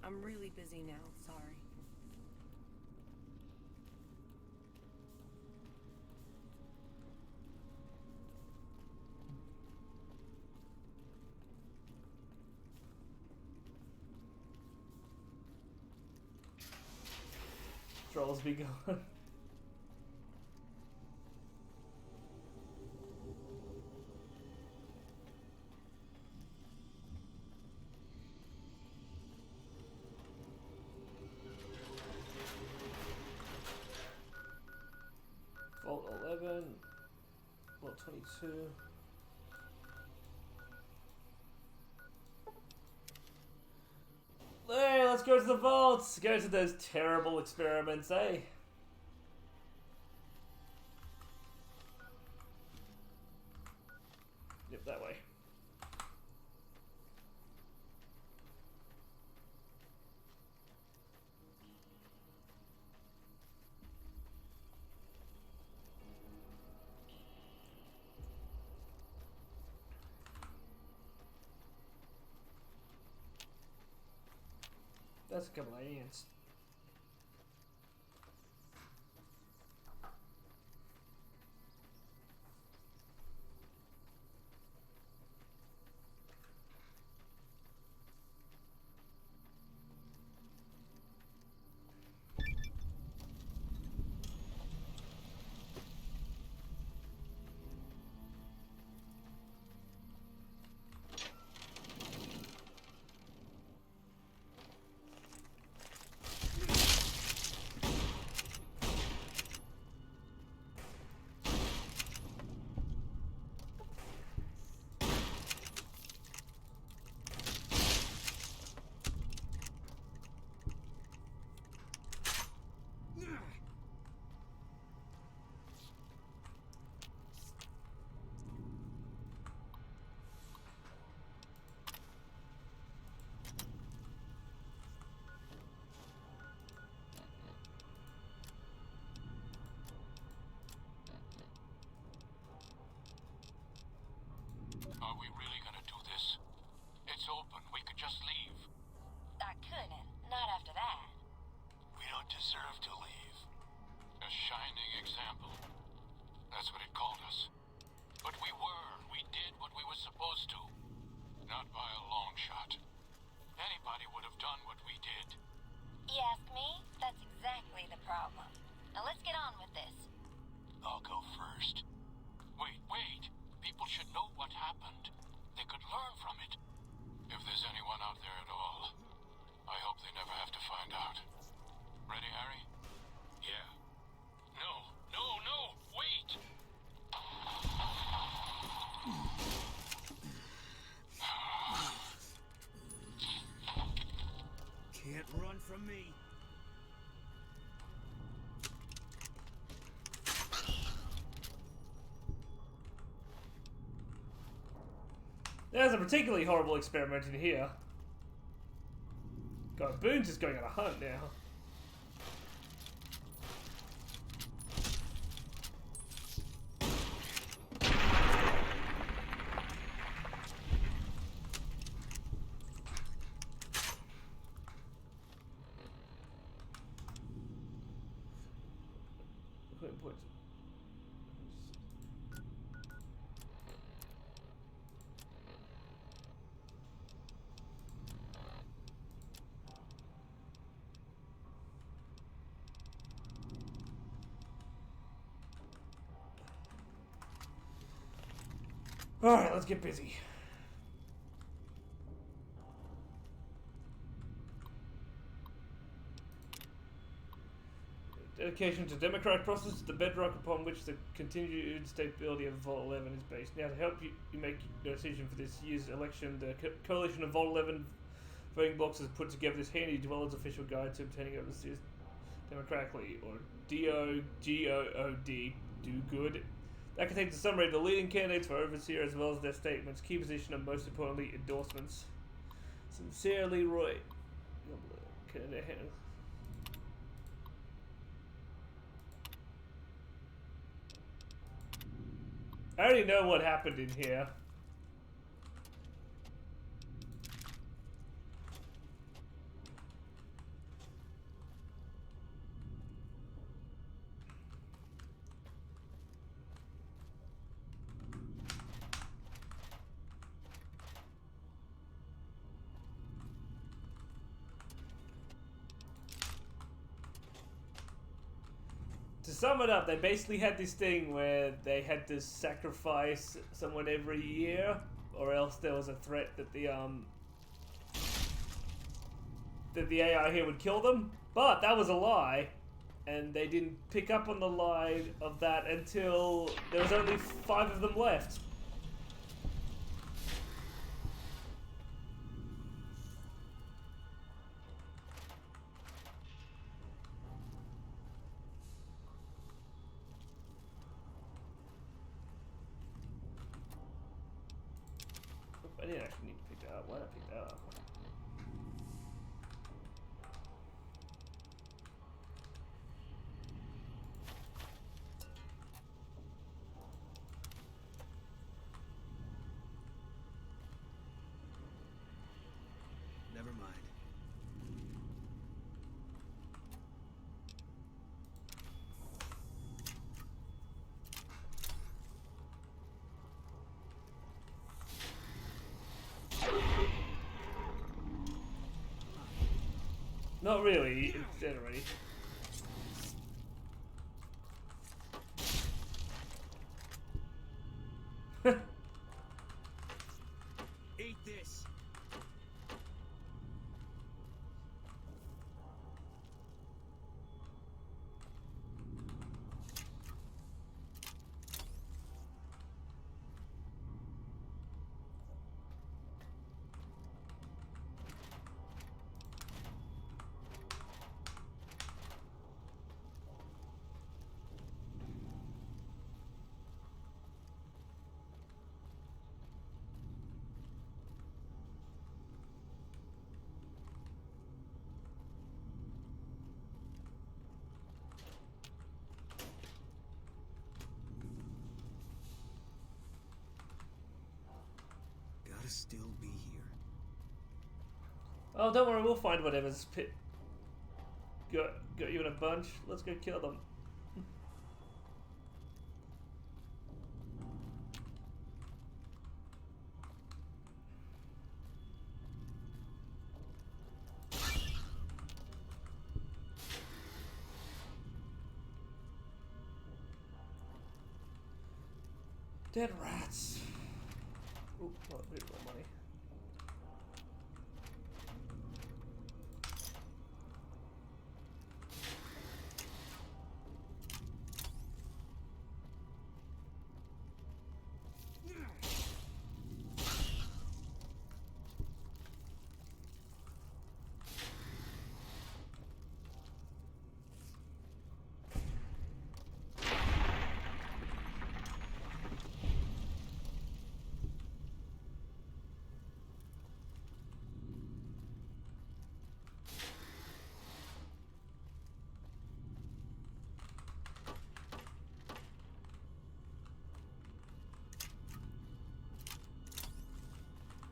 I'm really busy now, sorry. Trolls be gone. Vault 11, Vault 22. Hey, let's go to the vaults. Go to those terrible experiments, eh? Yep, that way. That's a couple of ants. Are we really gonna do this? It's open. We could just leave. I couldn't. Not after that. We don't deserve to leave. A shining example. That's what it called us. But we were. We did what we were supposed to. Not by a long shot. Anybody would have done what we did. You ask me? That's exactly the problem. Now let's get on with this. I'll go first. Wait. People should know what happened. They could learn from it. If there's anyone out there at all, I hope they never have to find out. Ready, Harry? Yeah. No, wait! Can't run from me. There's a particularly horrible experiment in here. God, Boone's just going on a hunt now. Alright, let's get busy. Dedication to democratic process is the bedrock upon which the continued stability of Vault 11 is based. Now, to help you make your decision for this year's election, the coalition of Vault 11 voting blocks has put together this handy dweller's official guide to obtaining overseers democratically, or DOGOOD, do good. That contains a summary of the leading candidates for overseer as well as their statements, key position, and most importantly, endorsements. Sincerely, Roy. I already know what happened in here. To sum it up, they basically had this thing where they had to sacrifice someone every year, or else there was a threat that the AI here would kill them. But that was a lie, and they didn't pick up on the lie of that until there was only 5 of them left. I didn't actually need to pick that up. Why did I pick that up? Never mind. Not really, it's dead already. Eat this. Gotta still be here. Oh, don't worry, we'll find whatever's got you in a bunch. Let's go kill them. Dead rats. Ooh, not a bit more money.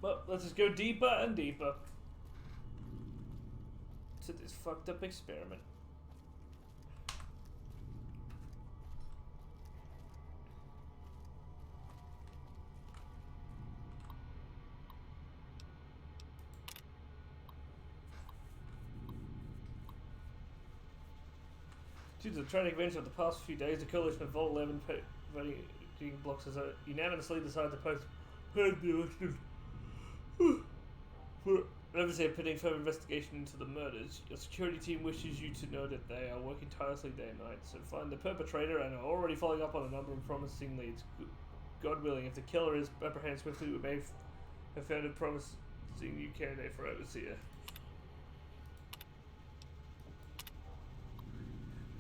Well, let's just go deeper and deeper to this fucked up experiment. Due to the tragic events of the past few days, the coalition of Vault 11 voting blocks has unanimously decided to postpone the election for obviously putting further investigation into the murders. Your security team wishes you to know that they are working tirelessly day and night to find the perpetrator and are already following up on a number of promising leads. God willing, if the killer is apprehended swiftly, we may have found a promising new candidate for overseer.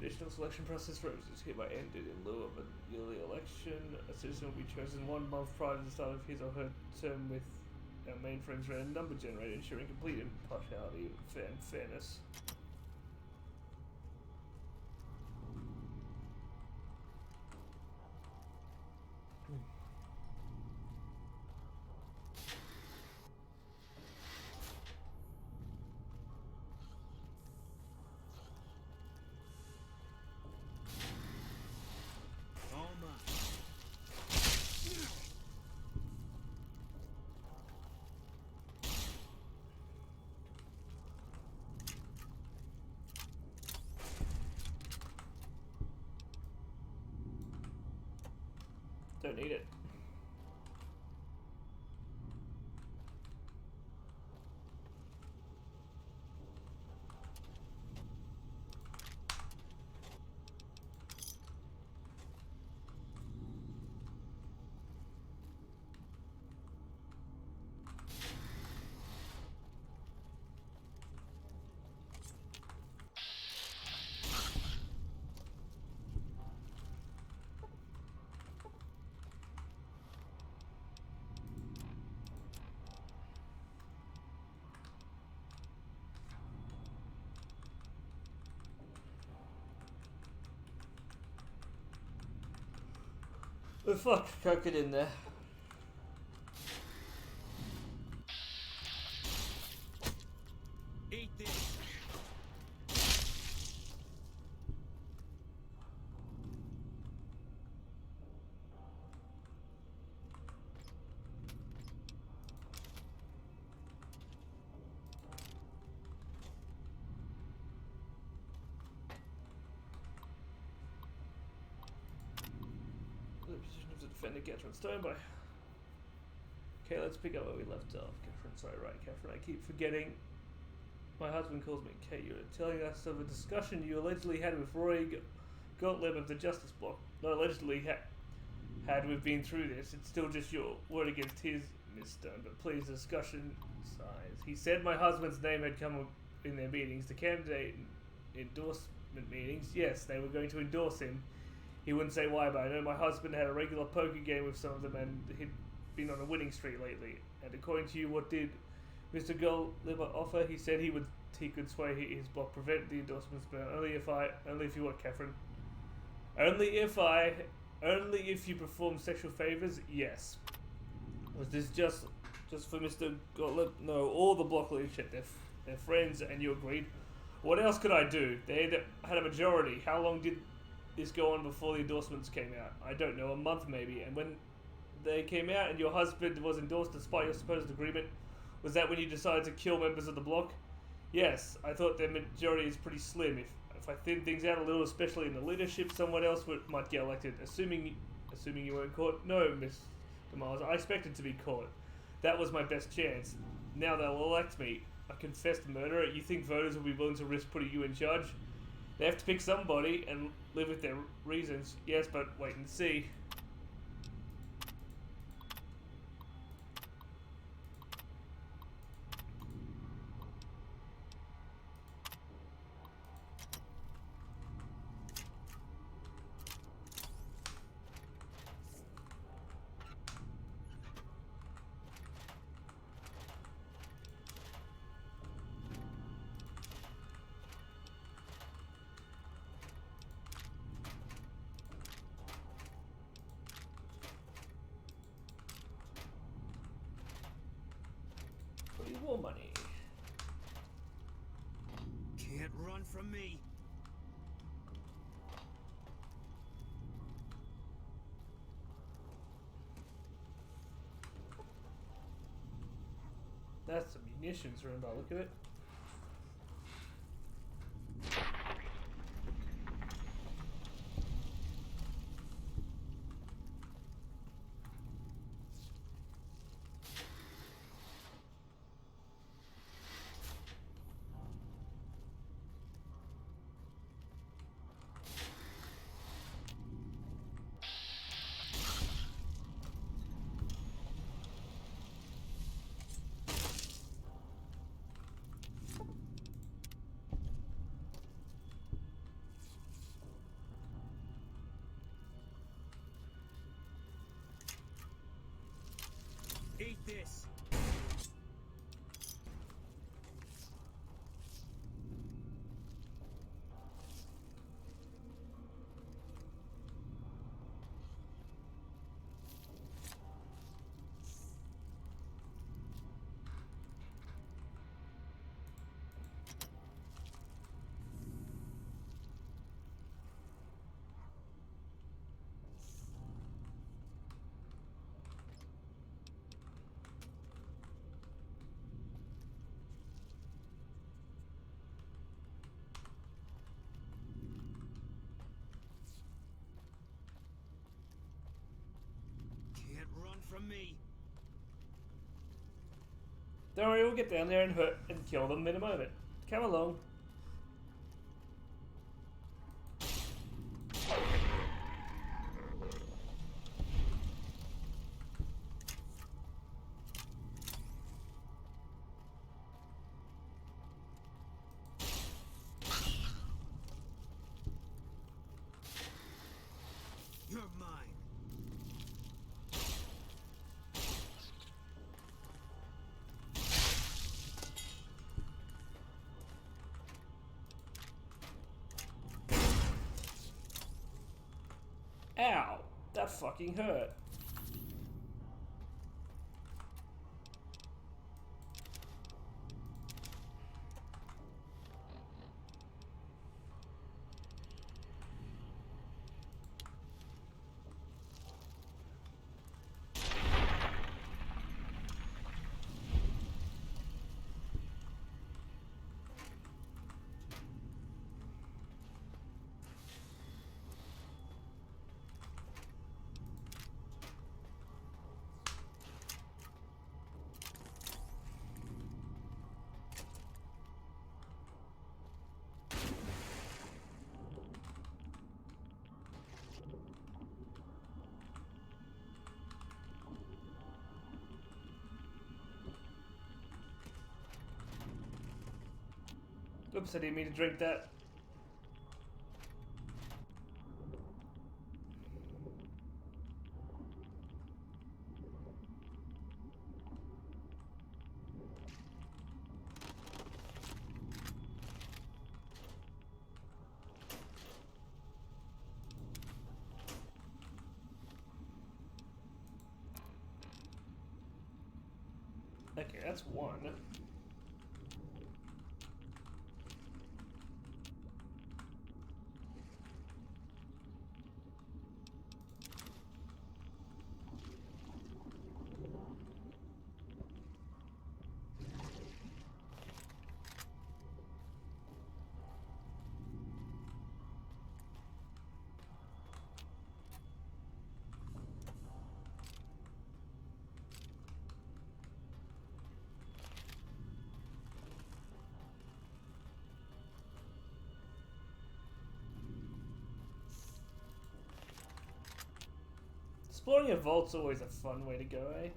Additional selection process for overseers is hereby ended in lieu of a yearly election. A citizen will be chosen 1 month prior to the start of his or her term with our mainframes ran a number generator, ensuring complete impartiality and fairness. Don't need it. Oh fuck, can't get in there. Eat this. The position of the defender, Catherine Stone by. Okay, let's pick up where we left off. Catherine, sorry, right, Catherine. I keep forgetting. My husband calls me Kate. You were telling us of a discussion you allegedly had with Roy Gottlieb of the Justice Block. Not allegedly had we've been through this. It's still just your word against his, Miss Stone. But please, discussion size. He said my husband's name had come up in their meetings. The candidate endorsement meetings. Yes, they were going to endorse him. He wouldn't say why, but I know my husband had a regular poker game with some of them, and he'd been on a winning streak lately. And according to you, what did Mr. Gottlieb offer? He said he could sway his block, prevent the endorsements, but only if you what, Catherine? Only if you perform sexual favors. Yes. Was this just for Mr. Gottlieb? No, all the block leadership, they're friends, and you agreed. What else could I do? They had a majority. How long did this go on before the endorsements came out? I don't know, a month maybe. And when they came out and your husband was endorsed despite your supposed agreement, was that when you decided to kill members of the block? Yes, I thought their majority is pretty slim. If I thin things out a little, especially in the leadership, someone else might get elected. Assuming you weren't caught? No, Mr. Miles, I expected to be caught. That was my best chance. Now they'll elect me. I confessed murder. You think voters will be willing to risk putting you in charge? They have to pick somebody and live with their reasons. Yes, but wait and see. More money. Can't run from me. That's some munitions room by the look of it. from me. Don't worry, we'll get down there and hurt and kill them in a moment. Come along. You're mine. Ow! That fucking hurt. Oops, I didn't mean to drink that. Okay, that's one. Exploring a vault's always a fun way to go, eh?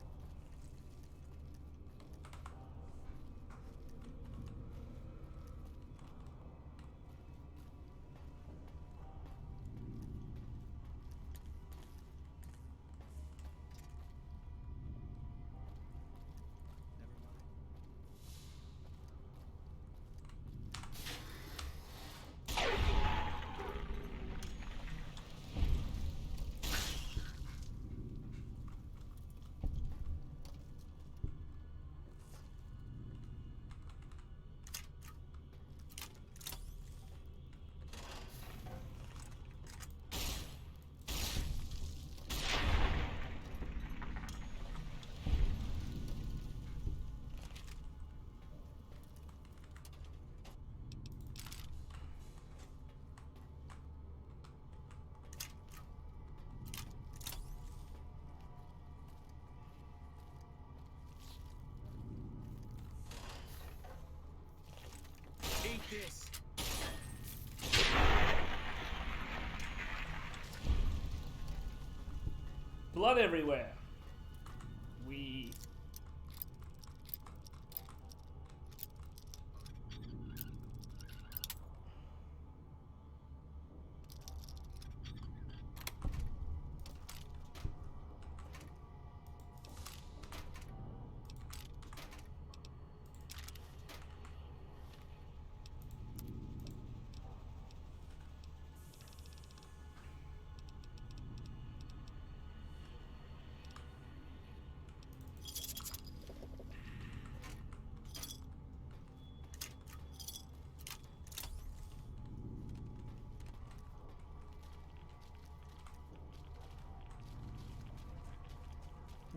Eat this. Blood everywhere. We.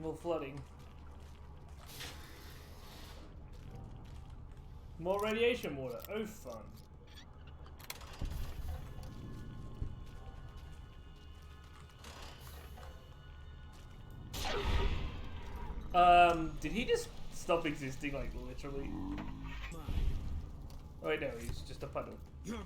More flooding. More radiation water. Oh, fun. Did he just stop existing, like, literally? Oh, wait, no, he's just a puddle. You're mine.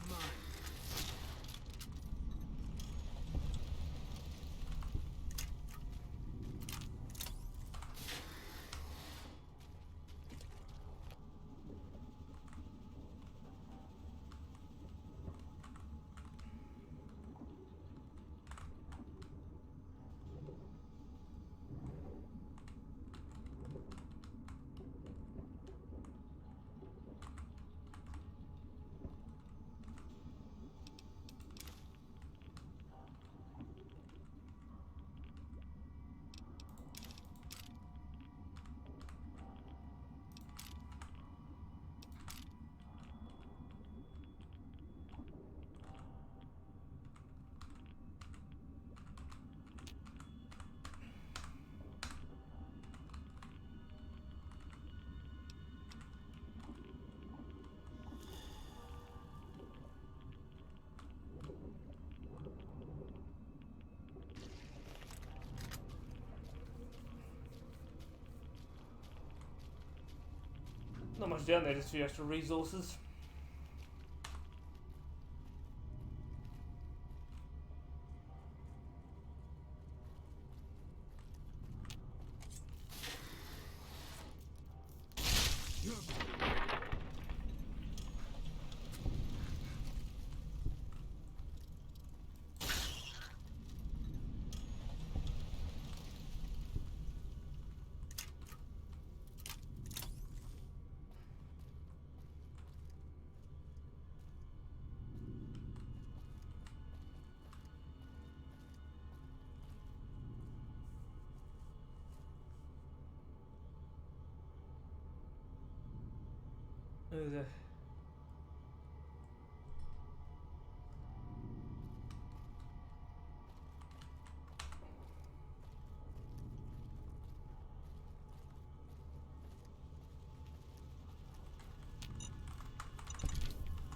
Not much down there, just a few extra resources.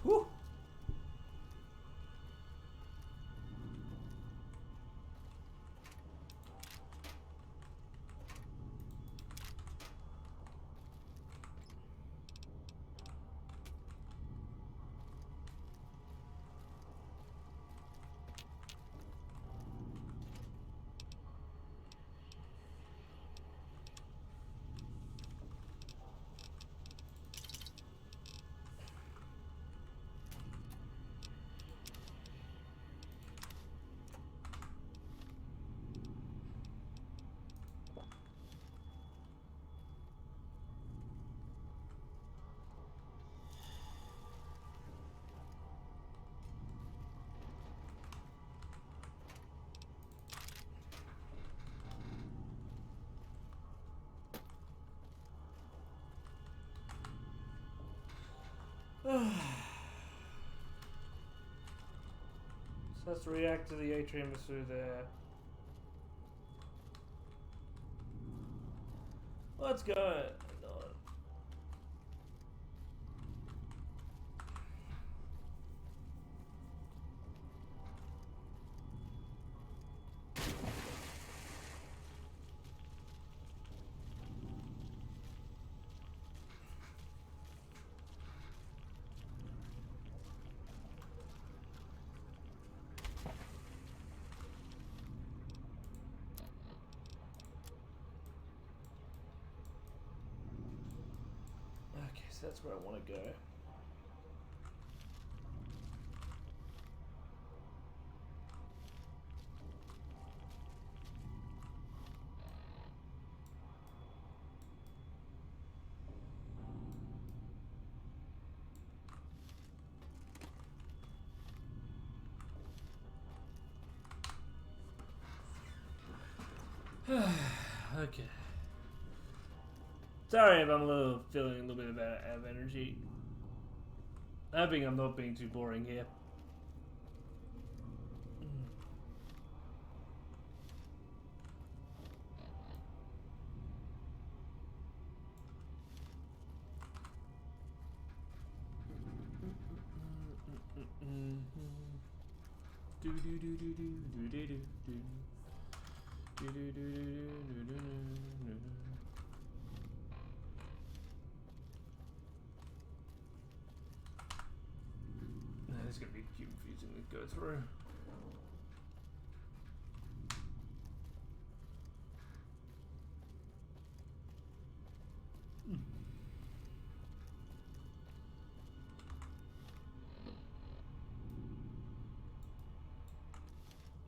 Whew. So let's react to the atrium through there. Let's go. So that's where I want to go. Okay. Sorry if I'm feeling a little bit out of energy. Hoping I'm not being too boring here. confusing to go through.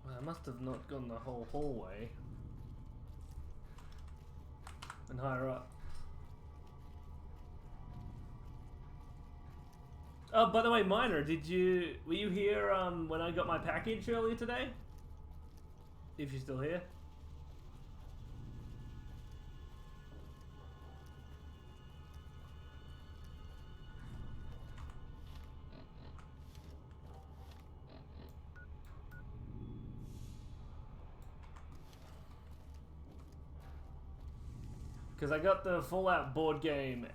Well, I must have not gone the whole hallway and higher up. Oh, by the way, Miner, were you here when I got my package earlier today? If you're still here. Because I got the Fallout board game.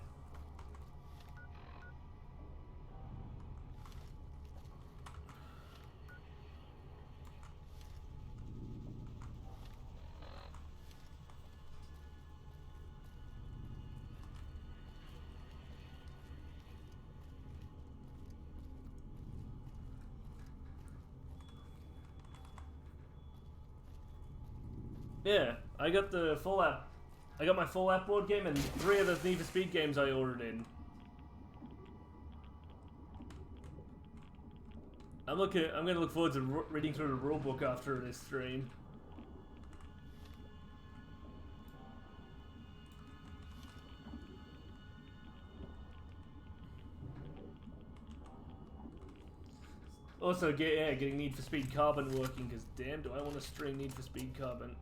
Yeah, I got the Fallout. I got my Fallout board game and 3 of the Need for Speed games I ordered in. I'm gonna look forward to reading through the rulebook after this stream. Also, getting Need for Speed Carbon working, because damn, do I want to stream Need for Speed Carbon.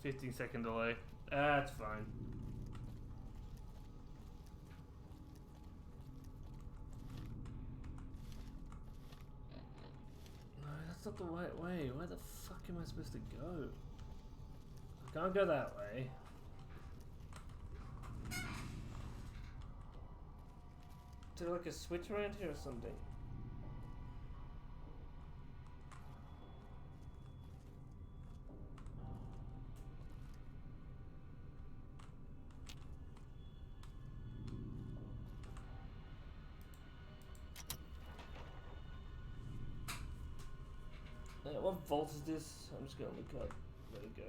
"15-second delay. That's fine. No, that's not the right way. Where the fuck am I supposed to go? I can't go that way. Is there like a switch around here or something? What vault is this? I'm just gonna look up. There we go.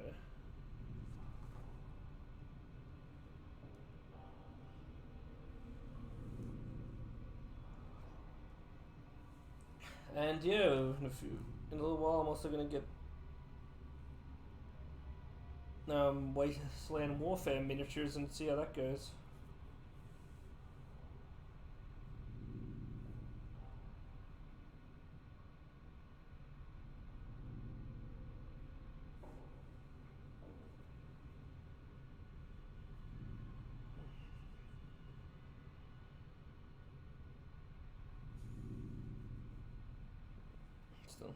And yeah, in a little while, I'm also gonna get Wasteland Warfare miniatures and see how that goes. Still.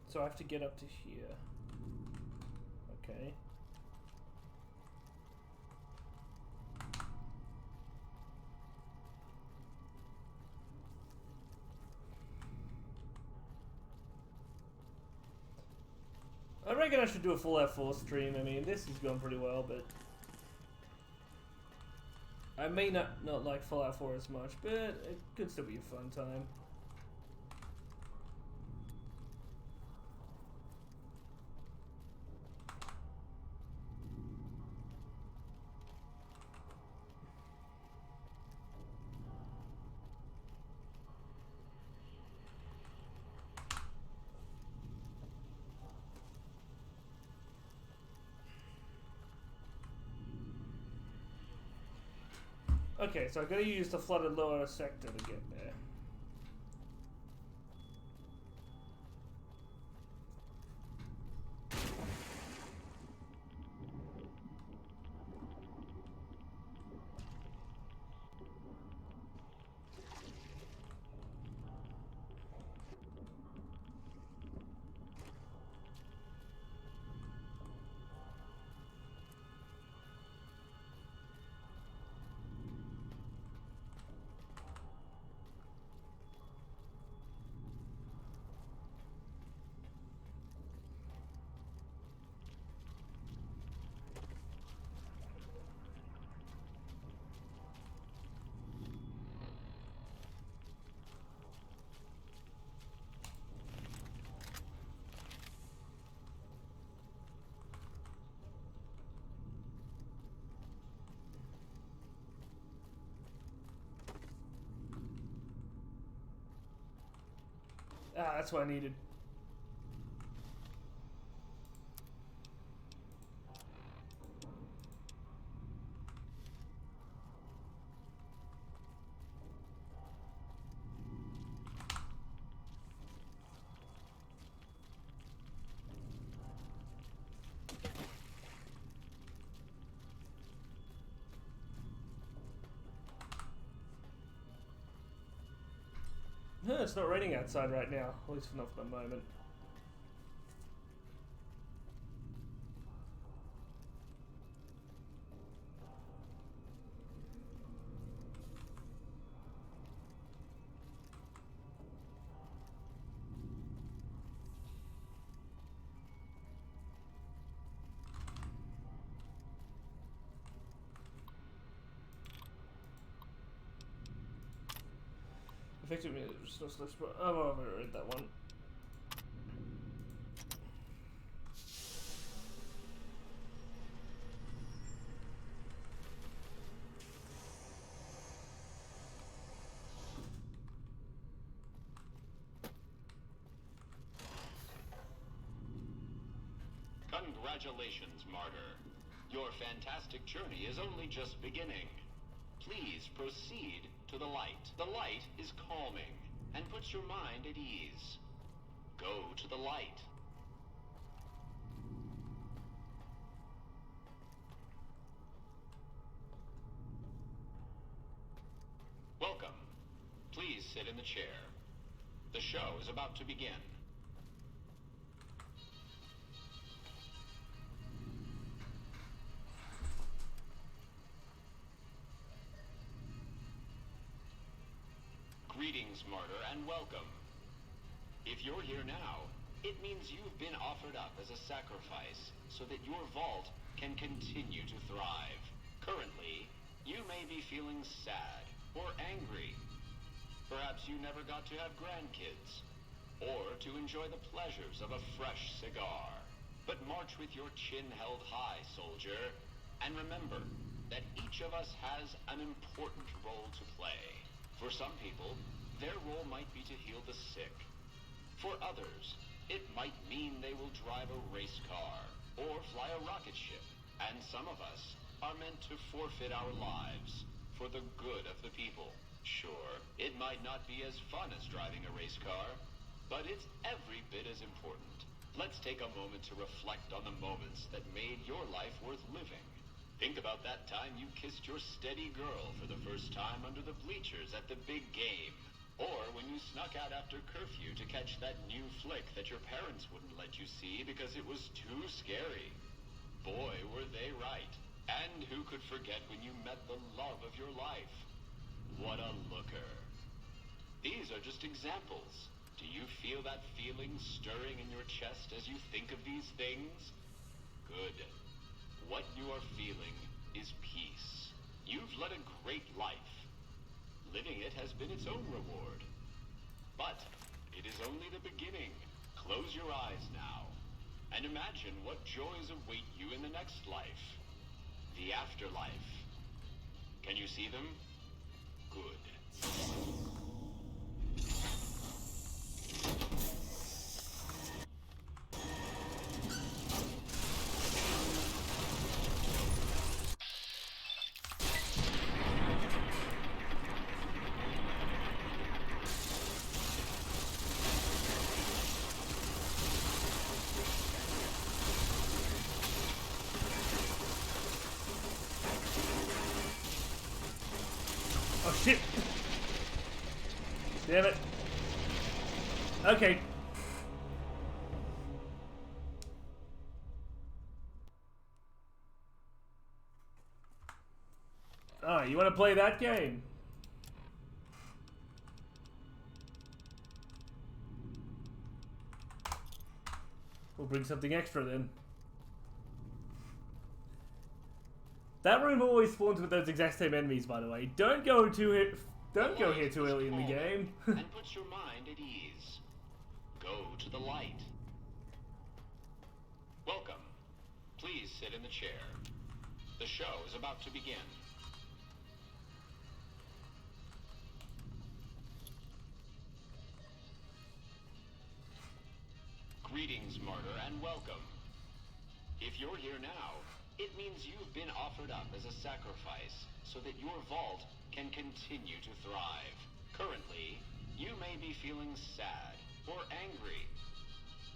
So I have to get up to here. Okay. I reckon I should do a Fallout 4 stream. I mean, this has gone pretty well, but I may not like Fallout 4 as much, but it could still be a fun time. Okay, so I'm gonna use the flooded lower sector to get there. Ah, that's what I needed. It's not raining outside right now, at least not for the moment. Effectively, it's not less. Oh, well, I've already read that one. Congratulations, Martyr. Your fantastic journey is only just beginning. Please proceed to the light. The light is calming and puts your mind at ease. Go to the light. Welcome. Please sit in the chair. The show is about to begin. Greetings, Martyr, and welcome. If you're here now, it means you've been offered up as a sacrifice so that your vault can continue to thrive. Currently, you may be feeling sad or angry. Perhaps you never got to have grandkids, or to enjoy the pleasures of a fresh cigar. But march with your chin held high, soldier, and remember that each of us has an important role to play. For some people, their role might be to heal the sick. For others, it might mean they will drive a race car or fly a rocket ship. And some of us are meant to forfeit our lives for the good of the people. Sure, it might not be as fun as driving a race car, but it's every bit as important. Let's take a moment to reflect on the moments that made your life worth living. Think about that time you kissed your steady girl for the first time under the bleachers at the big game. Or when you snuck out after curfew to catch that new flick that your parents wouldn't let you see because it was too scary. Boy, were they right. And who could forget when you met the love of your life? What a looker. These are just examples. Do you feel that feeling stirring in your chest as you think of these things? Good. What you are feeling is peace. You've led a great life. Living it has been its own reward. But it is only the beginning. Close your eyes now, and imagine what joys await you in the next life. The afterlife. Can you see them? Good. Oh shit! Damn it. Okay. Oh, you want to play that game? We'll bring something extra then. That room always spawns with those exact same enemies, by the way. Don't go here too early in the game. And puts your mind at ease. Go to the light. Welcome. Please sit in the chair. The show is about to begin. Greetings, martyr, and welcome. If you're here now, it means you've been offered up as a sacrifice so that your vault can continue to thrive. Currently, you may be feeling sad or angry.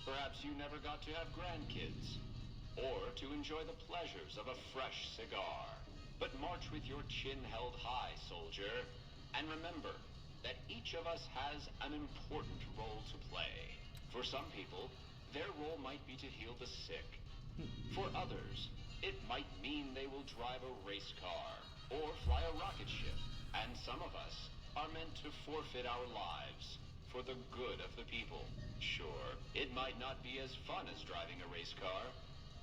Perhaps you never got to have grandkids, or to enjoy the pleasures of a fresh cigar. But march with your chin held high, soldier, and remember that each of us has an important role to play. For some people, their role might be to heal the sick. For others, it might mean they will drive a race car or fly a rocket ship. And some of us are meant to forfeit our lives for the good of the people. Sure, it might not be as fun as driving a race car,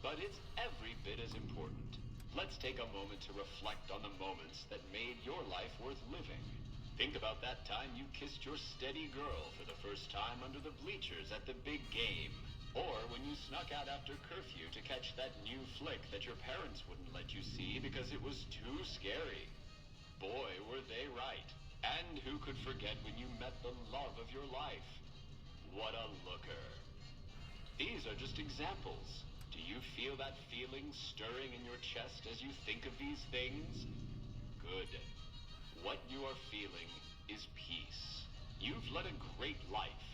but it's every bit as important. Let's take a moment to reflect on the moments that made your life worth living. Think about that time you kissed your steady girl for the first time under the bleachers at the big game. Or when you snuck out after curfew to catch that new flick that your parents wouldn't let you see because it was too scary. Boy, were they right. And who could forget when you met the love of your life? What a looker. These are just examples. Do you feel that feeling stirring in your chest as you think of these things? Good. What you are feeling is peace. You've led a great life.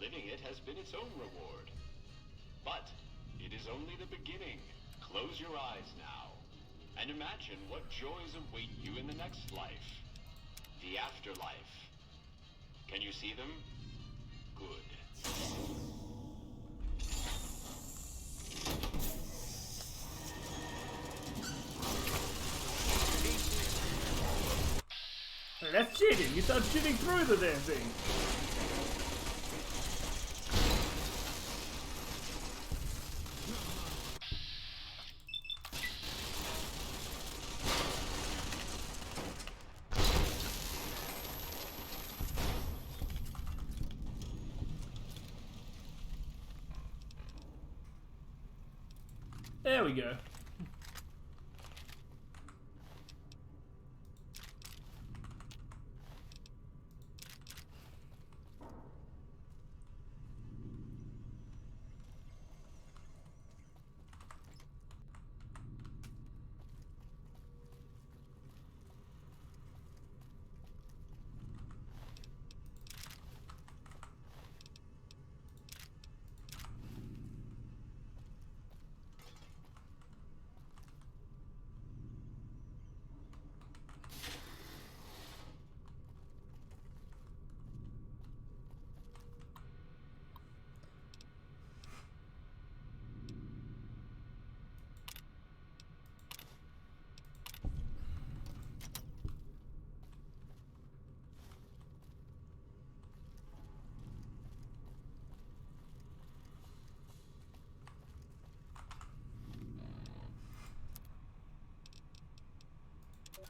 Living it has been its own reward. But it is only the beginning. Close your eyes now, and imagine what joys await you in the next life. The afterlife. Can you see them? Good. Hey, that's cheating! You start shooting through the damn thing! There we go.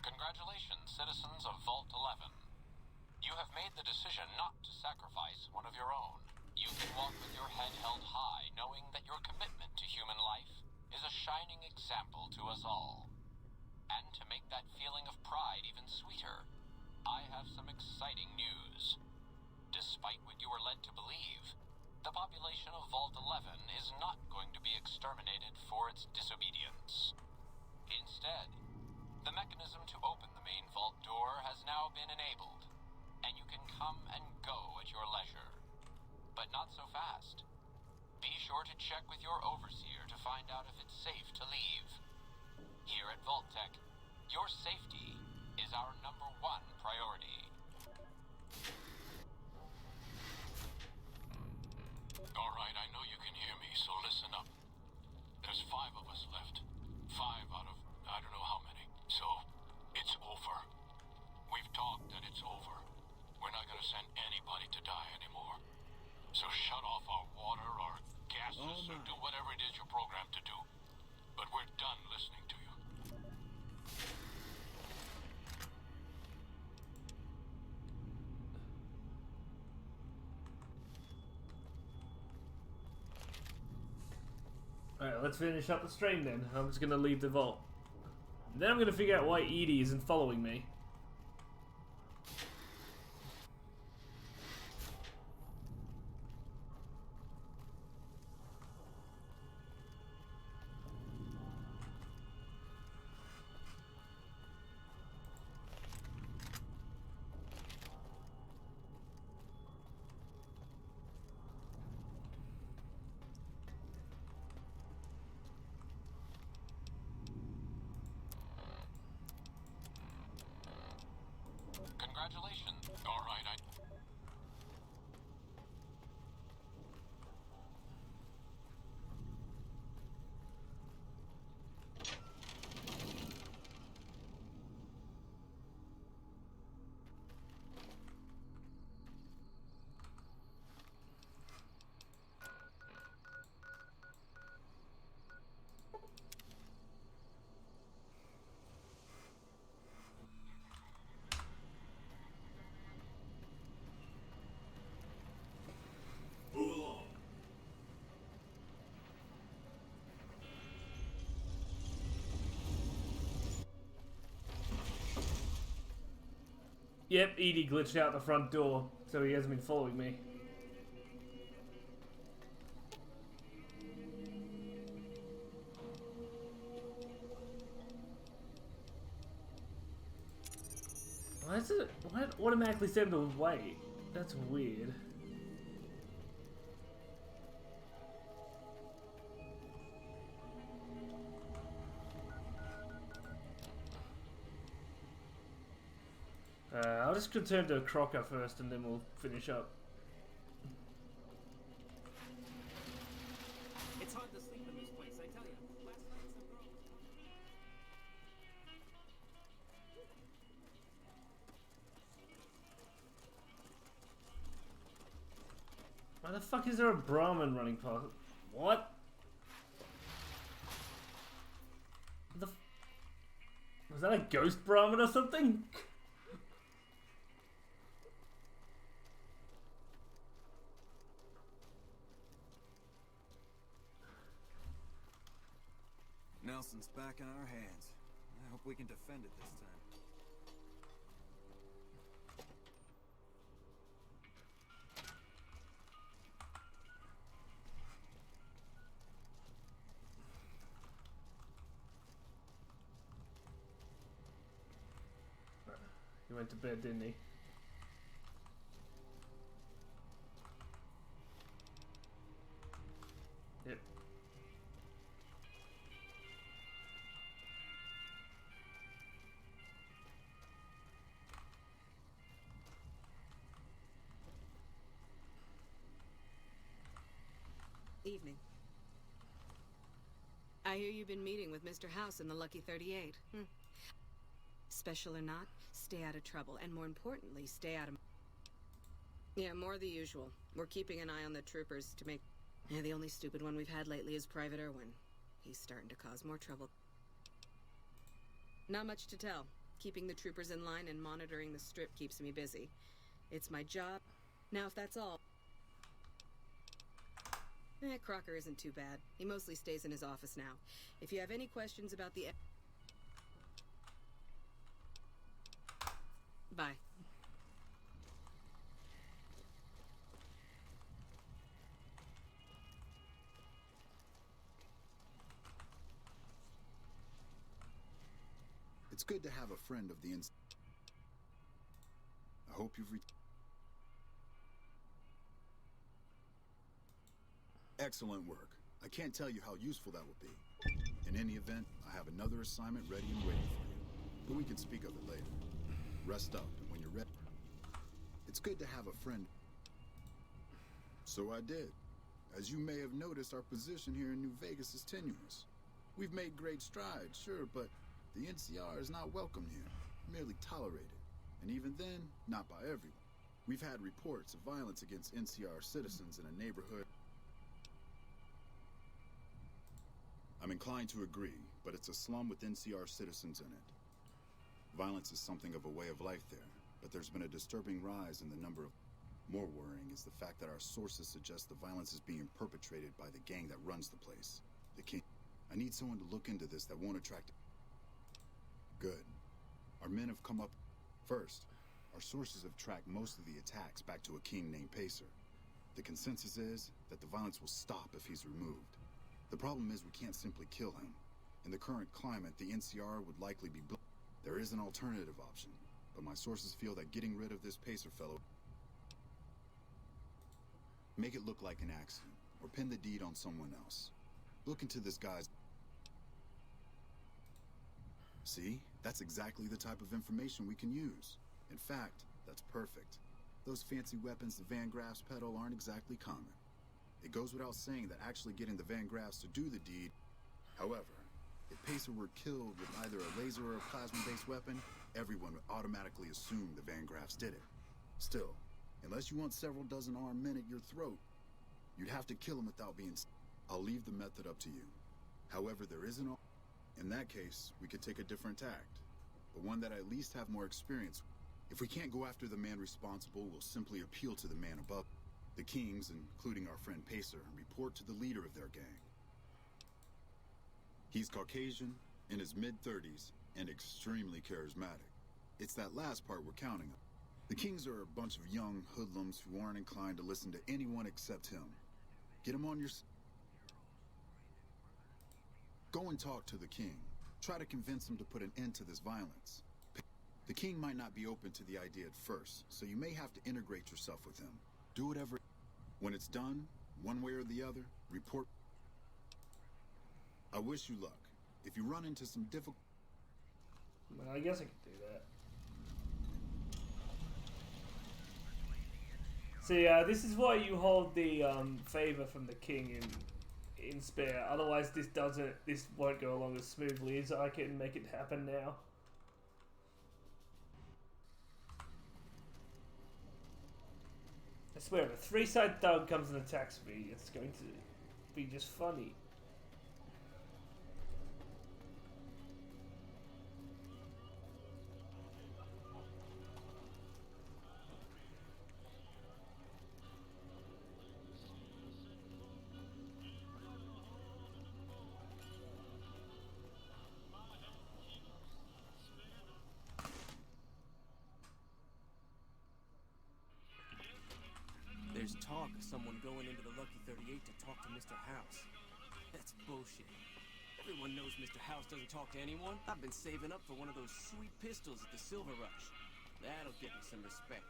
Congratulations, citizens of Vault 11. You have made the decision not to sacrifice one of your own. You can walk with your head held high, knowing that your commitment to human life is a shining example to us all. And to make that feeling of pride even sweeter, I have some exciting news. Despite what you were led to believe, the population of Vault 11 is not going to be exterminated for its disobedience. Instead, the mechanism to open the main vault door has now been enabled, and you can come and go at your leisure. But not so fast. Be sure to check with your overseer to find out if it's safe to leave. Here at Vault-Tech, your safety is our #1 priority. Alright, I know you can hear me, so listen up. There's 5 of us left. 5 out of I don't know how many. So, it's over. We've talked and it's over. We're not gonna send anybody to die anymore. So shut off our water, our gases, or do whatever it is you're programmed to do. But we're done listening to you. Alright, let's finish up the stream then. I'm just gonna leave the vault. Then I'm gonna figure out why Edie isn't following me. Yep, Edie glitched out the front door, so he hasn't been following me. Why is it? Why it automatically send him away? That's weird. I'll just return to Crocker first and then we'll finish up. It's hard to sleep in this place, I tell you. Last night some girl was... Why the fuck is there a Brahmin running past? What? The was that a ghost Brahmin or something? Nelson's back in our hands. I hope we can defend it this time. He went to bed, didn't he? Yep. Evening. I hear you've been meeting with Mr. House in the Lucky 38. Special or not, stay out of trouble, and more importantly, stay out of... Yeah, more the usual. We're keeping an eye on the troopers to make... Yeah, the only stupid one we've had lately is Private Irwin. He's starting to cause more trouble. Not much to tell. Keeping the troopers in line and monitoring the strip keeps me busy. It's my job. Now, if that's all... Crocker isn't too bad. He mostly stays in his office now. If you have any questions about the... Bye. It's good to have a friend of the I hope you've Excellent work. I can't tell you how useful that will be. In any event, I have another assignment ready and waiting for you. But we can speak of it later. Rest up, and when you're ready... It's good to have a friend. So I did. As you may have noticed, our position here in New Vegas is tenuous. We've made great strides, sure, but the NCR is not welcome here, merely tolerated. And even then, not by everyone. We've had reports of violence against NCR citizens in a neighborhood. I'm inclined to agree, but it's a slum with NCR citizens in it. Violence is something of a way of life there, but there's been a disturbing rise in the number of... More worrying is the fact that our sources suggest the violence is being perpetrated by the gang that runs the place, the King. I need someone to look into this that won't attract... Good. Our men have come up... First, our sources have tracked most of the attacks back to a king named Pacer. The consensus is that the violence will stop if he's removed. The problem is we can't simply kill him. In the current climate, the NCR would likely be... There is an alternative option, but my sources feel that getting rid of this Pacer fellow... Make it look like an accident, or pin the deed on someone else. Look into this guy's... See? That's exactly the type of information we can use. In fact, that's perfect. Those fancy weapons the Van Graffs peddle aren't exactly common. It goes without saying that actually getting the Van Graffs to do the deed... However, if Pacer were killed with either a laser or a plasma-based weapon, everyone would automatically assume the Van Graffs did it. Still, unless you want several dozen armed men at your throat, you'd have to kill him without being... I'll leave the method up to you. However, there is an... In that case, we could take a different tact, but one that I at least have more experience with. If we can't go after the man responsible, we'll simply appeal to the man above. The Kings, including our friend Pacer, report to the leader of their gang. He's Caucasian, in his mid-30s, and extremely charismatic. It's that last part we're counting on. The Kings are a bunch of young hoodlums who aren't inclined to listen to anyone except him. Get him on your... Go and talk to the King. Try to convince him to put an end to this violence. The King might not be open to the idea at first, so you may have to integrate yourself with him. Do whatever... When it's done, one way or the other, report... I wish you luck. If you run into some difficult... Well, I guess I could do that. See, this is why you hold the favor from the king in spare. Otherwise, this won't go along as smoothly as I can make it happen now. I swear, if a three-side thug comes and attacks me, it's going to be just funny. There's talk of someone going into the Lucky 38 to talk to Mr. House. That's bullshit. Everyone knows Mr. House doesn't talk to anyone. I've been saving up for one of those sweet pistols at the Silver Rush. That'll get me some respect.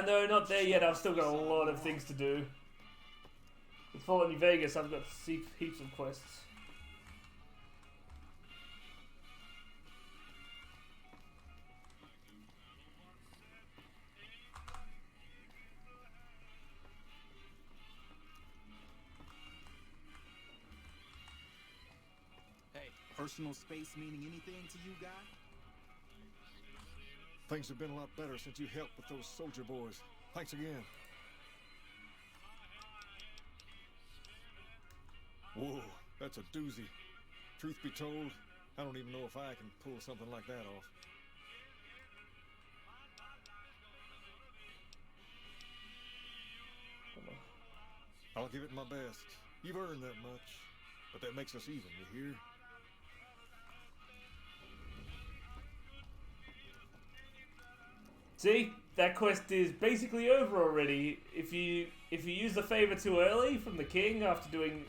No, not there yet. I've still got a lot of things to do. With Fallout New Vegas, I've got heaps of quests. Personal space meaning anything to you, guy? Things have been a lot better since you helped with those soldier boys. Thanks again. Whoa, that's a doozy. Truth be told, I don't even know if I can pull something like that off. I'll give it my best. You've earned that much, but that makes us even, you hear? See, that quest is basically over already. If you use the favor too early from the king after doing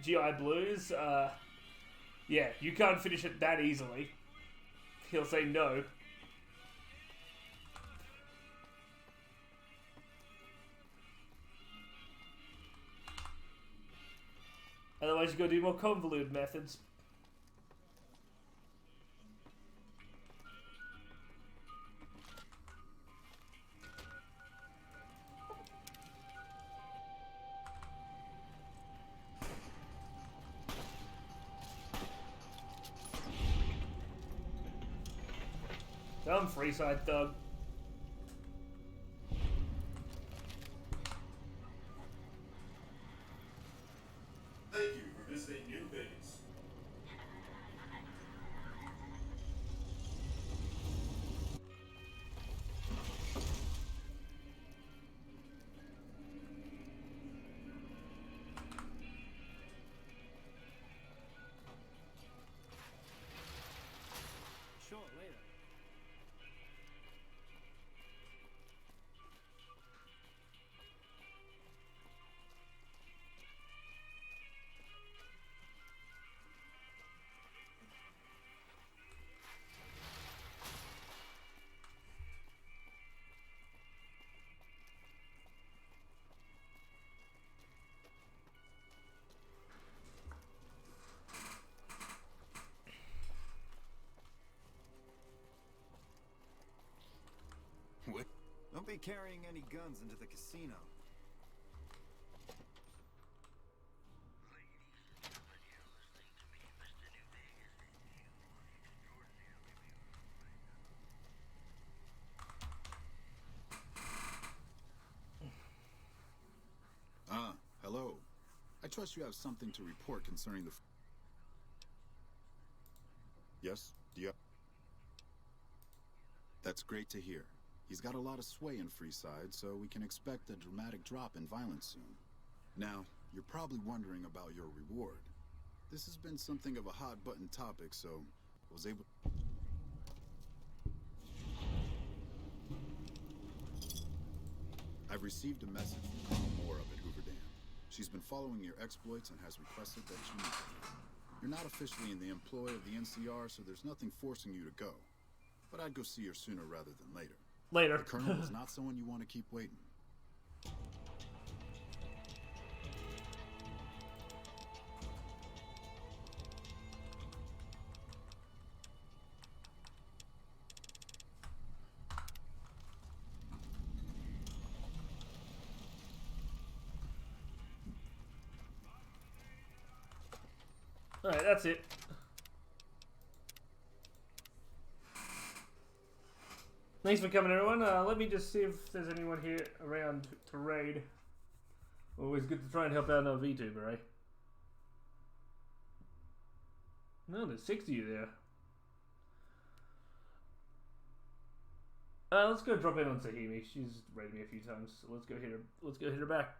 GI Blues, yeah, you can't finish it that easily. He'll say no. Otherwise, you gotta do more convoluted methods. Dumb free-side thug. Thank you for visiting New Vegas. Sure, later. What? Don't be carrying any guns into the casino. Hello. I trust you have something to report concerning the... Yes? Do you... That's great to hear. He's got a lot of sway in Freeside, so we can expect a dramatic drop in violence soon. Now, you're probably wondering about your reward. This has been something of a hot-button topic, so was able. I've received a message from Colonel Moore up at Hoover Dam. She's been following your exploits and has requested that you meet with her. You're not officially in the employ of the NCR, so there's nothing forcing you to go. But I'd go see her sooner rather than later. Later. The Colonel is not someone you want to keep waiting. Alright, that's it. Thanks for coming, everyone. Let me just see if there's anyone here around to raid. Always good to try and help out another Vtuber, eh? No, there's 6 of you there. Let's go drop in on Sahimi. She's raided me a few times, so let's go hit her. Let's go hit her back.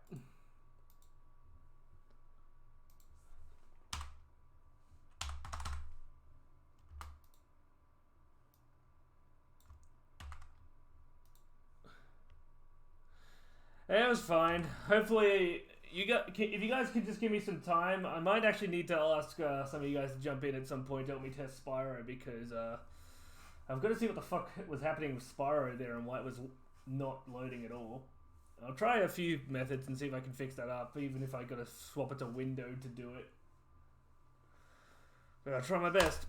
It was fine. Hopefully, if you guys could just give me some time, I might actually need to ask some of you guys to jump in at some point to help me test Spyro, because I've got to see what the fuck was happening with Spyro there and why it was not loading at all. I'll try a few methods and see if I can fix that up, even if I got to swap it to window to do it. But I'll try my best.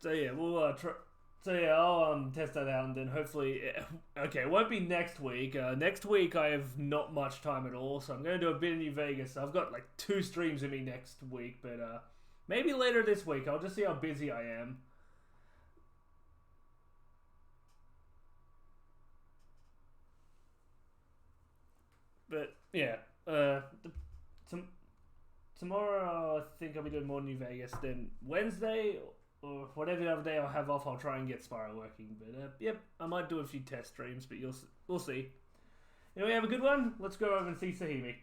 So yeah, we'll try. So yeah, I'll test that out and then hopefully. Okay, it won't be next week. Next week I have not much time at all, so I'm gonna do a bit in New Vegas. I've got like 2 streams in me next week, but maybe later this week. I'll just see how busy I am. But yeah, tomorrow I think I'll be doing more New Vegas. Then Wednesday, or whatever other day I'll have off, I'll try and get Spyro working. But yep, I might do a few test streams, but we'll see. Anyway, have a good one. Let's go over and see Sahimi.